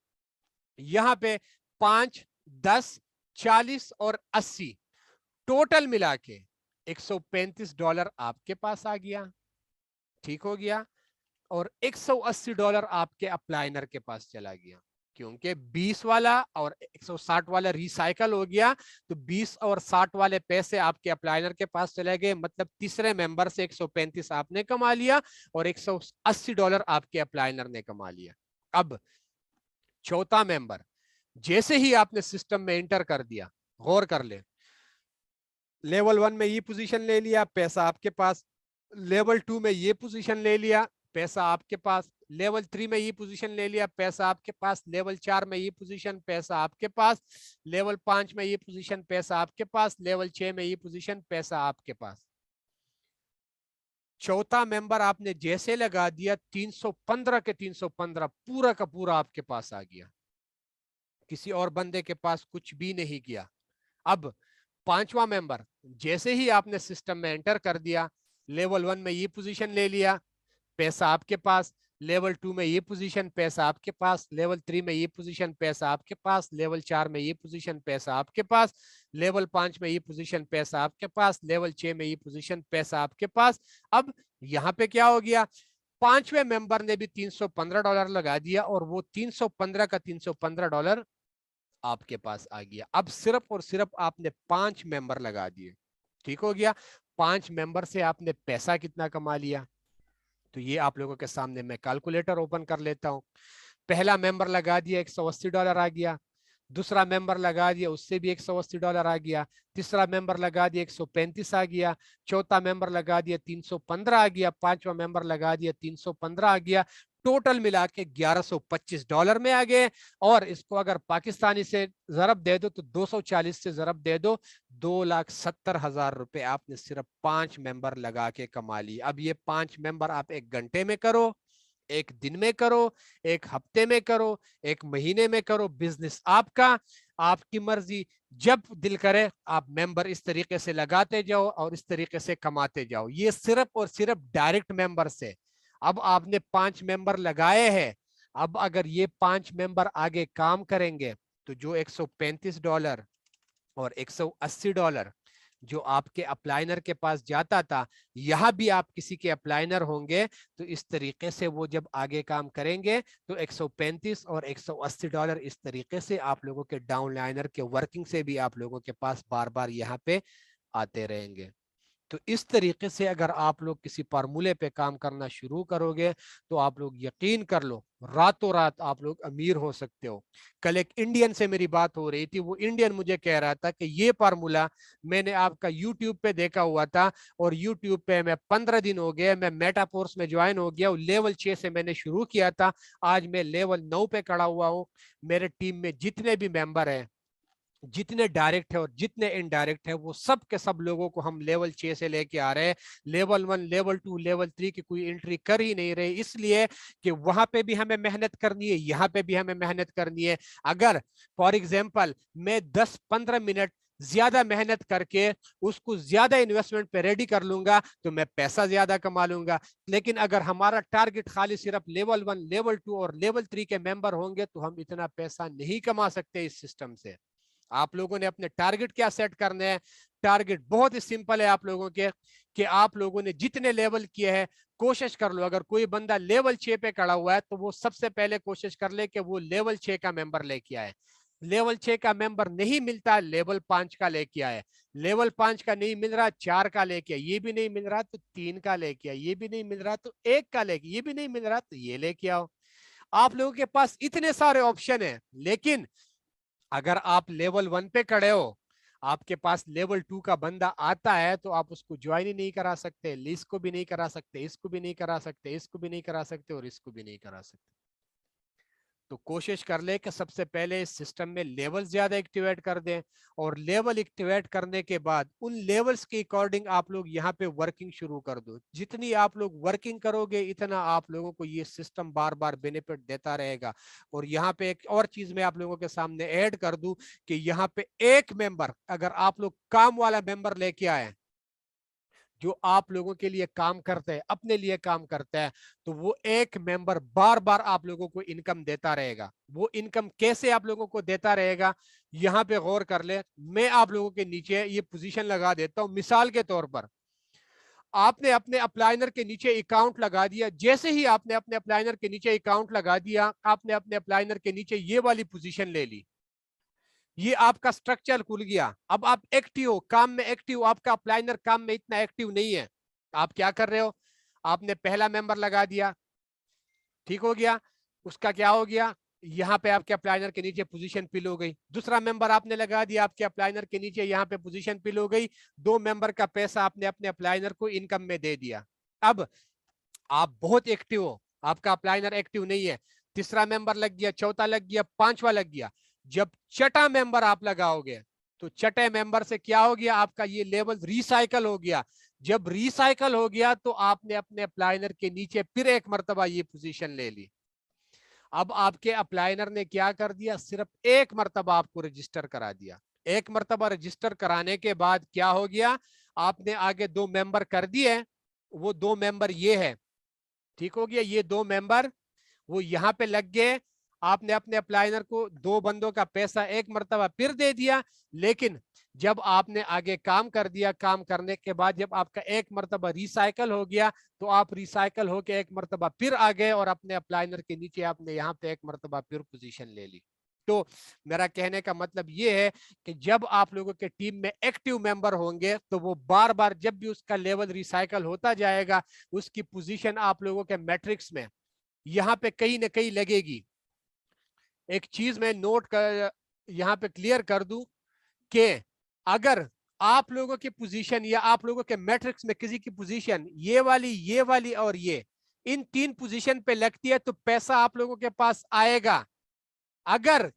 यहां पे 5, 10, 40 और 80 टोटल मिला के $135 आपके पास आ गया। ठीक हो गया, और $180 आपके अप्लाइनर के पास चला गया, क्योंकि 20 वाला और 160 वाला रिसाइकल हो गया। तो 20 और 60 वाले पैसे आपके अप्लाइनर के पास चले गए, मतलब तीसरे मेंबर से 135 आपने कमा लिया, और $180 आपके अप्लाइनर ने कमा लिया। अब चौथा मेंबर, जैसे ही आपने सिस्टम में एंटर कर दिया, गौर कर ले, लेवल 1 में ये पोजीशन ले लिया, पैसा आपके पास। लेवल 2 में ये पोजीशन ले लिया, पैसा आपके पास, लेवल 3 में ये पोजीशन ले लिया, पैसा आपके पास, लेवल 4 में ये पोजीशन, पैसा आपके पास, लेवल 5 में ये पोजीशन, पैसा आपके पास, लेवल 6 में ये पोजीशन, पैसा आपके पास। चौथा मेंबर आपने जैसे लगा दिया 315 के 315 पूरा का पूरा आपके पास आ गया, किसी और बंदे के पास कुछ भी नहीं किया। अब पांचवा मेंबर जैसे ही आपने सिस्टम में एंटर कर दिया, लेवल 1 में ये पोजीशन ले लिया, पैसा आपके पास, लेवल 2 में ये पोजीशन, पैसा आपके पास, लेवल 3 में ये पोजीशन, पैसा आपके पास, लेवल 4 में ये पोजीशन, पैसा आपके पास, लेवल 5 में ये पोजीशन, पैसा आपके पास, लेवल 6 में ये पोजीशन, पैसा आपके पास। अब यहाँ पे क्या हो गया, पांचवें मेंबर ने भी $315 लगा दिया और वो 315 का $315 आपके पास आ गया। अब सिर्फ और सिर्फ आपने 5 मेंबर लगा दिए, ठीक हो गया। 5 मेंबर से आपने पैसा कितना कमा लिया, तो ये आप लोगों के सामने मैं कैलकुलेटर ओपन कर लेता हूं। पहला मेंबर लगा दिया $180 आ गया, दूसरा मेंबर लगा दिया उससे भी $180 आ गया, तीसरा मेंबर लगा दिया 135 आ गया, चौथा मेंबर लगा दिया 315 आ गया, पांचवा मेंबर लगा दिया 315 आ गया, टोटल मिला के $1125 में आ गए। और इसको अगर पाकिस्तानी से जरब दे दो तो 240 से जरब दे दो, 2,70,000 रुपए आपने सिर्फ 5 मेंबर लगा के कमा ली। अब ये 5 मेंबर आप 1 घंटे में करो, 1 दिन में करो, 1 हफ्ते में करो, 1 महीने में करो, बिजनेस आपका, आपकी मर्जी। जब दिल करे आप मेंबर इस तरीके से लगाते जाओ और इस तरीके से कमाते जाओ। ये सिर्फ और सिर्फ डायरेक्ट मेंबर से। अब आपने 5 मेंबर लगाए हैं, अब अगर ये 5 मेंबर आगे काम करेंगे तो जो $135 और $180 जो आपके अप्लाइनर के पास जाता था, यहां भी आप किसी के अप्लाइनर होंगे तो इस तरीके से वो जब आगे काम करेंगे तो 135 और $180 इस तरीके से आप लोगों के डाउनलाइनर के वर्किंग से भी आप लोगों के पास बार बार यहाँ पे आते रहेंगे। तो इस तरीके से अगर आप लोग किसी फार्मूले पे काम करना शुरू करोगे तो आप लोग यकीन कर लो रातों रात आप लोग अमीर हो सकते हो। कल एक इंडियन से मेरी बात हो रही थी, वो इंडियन मुझे कह रहा था कि ये फार्मूला मैंने आपका यूट्यूब पे देखा हुआ था और यूट्यूब पे मैं 15 दिन हो गए, मैं मेटाफोर्स में ज्वाइन हो गया, लेवल 6 से मैंने शुरू किया था, आज मैं लेवल 9 पे खड़ा हुआ हूँ। मेरे टीम में जितने भी मेंबर हैं, जितने डायरेक्ट है और जितने इनडायरेक्ट है, वो सब के सब लोगों को हम लेवल 6 से लेके आ रहे हैं। लेवल 1, लेवल 2, लेवल 3 की कोई एंट्री कर ही नहीं रहे, इसलिए कि वहां पे भी हमें मेहनत करनी है, यहाँ पे भी हमें मेहनत करनी है। अगर फॉर एग्जाम्पल मैं 10-15 मिनट ज्यादा मेहनत करके उसको ज्यादा इन्वेस्टमेंट पे रेडी कर लूंगा तो मैं पैसा ज्यादा कमा लूंगा। लेकिन अगर हमारा टारगेट खाली सिर्फ लेवल 1, लेवल 2 और लेवल 3 के मेंबर होंगे तो हम इतना पैसा नहीं कमा सकते इस सिस्टम से। आप लोगों ने अपने टारगेट क्या सेट करने हैं, टारगेट बहुत ही सिंपल है आप लोगों के, कि आप लोगों ने जितने लेवल किए हैं कोशिश कर लो। अगर कोई बंदा लेवल 6 पे खड़ा हुआ है तो वो सबसे पहले कोशिश कर ले कि वो लेवल 6 का मेंबर लेके आए। लेवल 6 का मेंबर नहीं मिलता, लेवल 5 का लेके आए। लेवल 5 का नहीं मिल रहा, 4 का लेके आए। ये भी नहीं मिल रहा तो 3 का लेके आए। ये भी नहीं मिल रहा तो 1 का लेके, ये भी नहीं मिल रहा तो ये लेके आओ। आप लोगों के पास इतने सारे ऑप्शन है, लेकिन अगर आप लेवल 1 पे खड़े हो, आपके पास लेवल 2 का बंदा आता है तो आप उसको ज्वाइन ही नहीं करा सकते, इसको भी नहीं करा सकते, इसको भी नहीं करा सकते, इसको भी नहीं करा सकते और इसको भी नहीं करा सकते। तो कोशिश कर ले कि सबसे पहले इस सिस्टम में लेवल ज्यादा एक्टिवेट कर दें और लेवल एक्टिवेट करने के बाद उन लेवल्स के अकॉर्डिंग आप लोग यहाँ पे वर्किंग शुरू कर दो। जितनी आप लोग वर्किंग करोगे इतना आप लोगों को ये सिस्टम बार बार बेनिफिट देता रहेगा। और यहाँ पे एक और चीज मैं आप लोगों के सामने ऐड कर दूं कि यहाँ पे एक मेंबर, अगर आप लोग काम वाला मेंबर लेके आए जो आप लोगों के लिए काम करते हैं, अपने लिए काम करता है, तो वो एक मेंबर बार बार आप लोगों को इनकम देता रहेगा। वो इनकम कैसे आप लोगों को देता रहेगा, यहां पे गौर कर ले। मैं आप लोगों के नीचे ये पोजीशन लगा देता हूं। मिसाल के तौर पर आपने अपने अप्लाइनर के नीचे अकाउंट लगा दिया, जैसे ही आपने अपने अप्लाइनर के नीचे अकाउंट लगा दिया, आपने अपने अप्लाइनर के नीचे ये वाली पोजीशन ले ली, ये आपका स्ट्रक्चर खुल गया। अब आप एक्टिव हो, काम में एक्टिव, आपका अप्लाइनर काम में इतना एक्टिव नहीं है। आप क्या कर रहे हो, आपने पहला मेंबर लगा दिया, ठीक हो गया, उसका क्या हो गया, यहाँ पे आपके अप्लाइनर के नीचे पोजीशन फिल हो गई। दूसरा मेंबर आपने लगा दिया, आपके अप्लाइनर के नीचे यहाँ पे पोजीशन फिल हो गई। 2 मेंबर का पैसा आपने अपने अप्लाइनर को इनकम में दे दिया। अब आप बहुत एक्टिव हो, आपका अप्लाइनर एक्टिव नहीं है, तीसरा मेंबर लग गया, चौथा लग गया, पांचवा लग गया, जब छठा मेंबर आप लगाओगे तो छठे मेंबर से क्या हो गया, आपका ये लेवल रिसाइकल हो गया। जब रिसाइकल हो गया तो आपने अपने अप्लाइनर के नीचे फिर एक मर्तबा ये पोजीशन ले ली। अब आपके अप्लाइनर ने क्या कर दिया, सिर्फ एक मर्तबा आपको रजिस्टर करा दिया। एक मर्तबा रजिस्टर कराने के बाद क्या हो गया, आपने आगे दो मेंबर कर दिए, वो दो मेंबर ये है, ठीक हो गया, ये दो मेंबर वो यहाँ पे लग गए। आपने अपने अप्लाइनर को दो बंदों का पैसा एक मर्तबा फिर दे दिया, लेकिन जब आपने आगे काम कर दिया, काम करने के बाद जब आपका एक मर्तबा रिसाइकल हो गया तो आप रिसाइकल होके एक मर्तबा फिर आ गए और अपने अप्लाइनर के नीचे आपने यहाँ पे एक मर्तबा फिर पोजीशन ले ली। तो मेरा कहने का मतलब ये है कि जब आप लोगों के टीम में एक्टिव मेंबर होंगे तो वो बार बार जब भी उसका लेवल रिसाइकल होता जाएगा, उसकी पोजीशन आप लोगों के मैट्रिक्स में यहाँ पे कहीं ना कहीं लगेगी। एक चीज मैं नोट कर यहाँ पे क्लियर कर दूं कि अगर आप लोगों की पोजीशन या आप लोगों के मैट्रिक्स में किसी की पोजीशन ये वाली और ये इन तीन पोजीशन पे लगती है तो पैसा आप लोगों के पास आएगा। अगर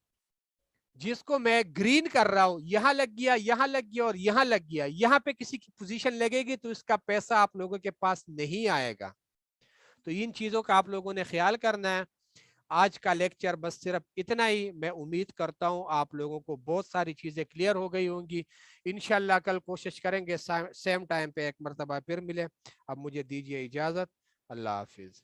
जिसको मैं ग्रीन कर रहा हूं, यहां लग गया, यहां लग गया और यहां लग गया, यहां पे किसी की पोजीशन लगेगी तो इसका पैसा आप लोगों के पास नहीं आएगा। तो इन चीजों का आप लोगों ने ख्याल करना है। आज का लेक्चर बस सिर्फ इतना ही। मैं उम्मीद करता हूं आप लोगों को बहुत सारी चीजें क्लियर हो गई होंगी। इंशाल्लाह कल कोशिश करेंगे सेम टाइम पे एक मरतबा फिर मिले। अब मुझे दीजिए इजाजत। अल्लाह हाफिज।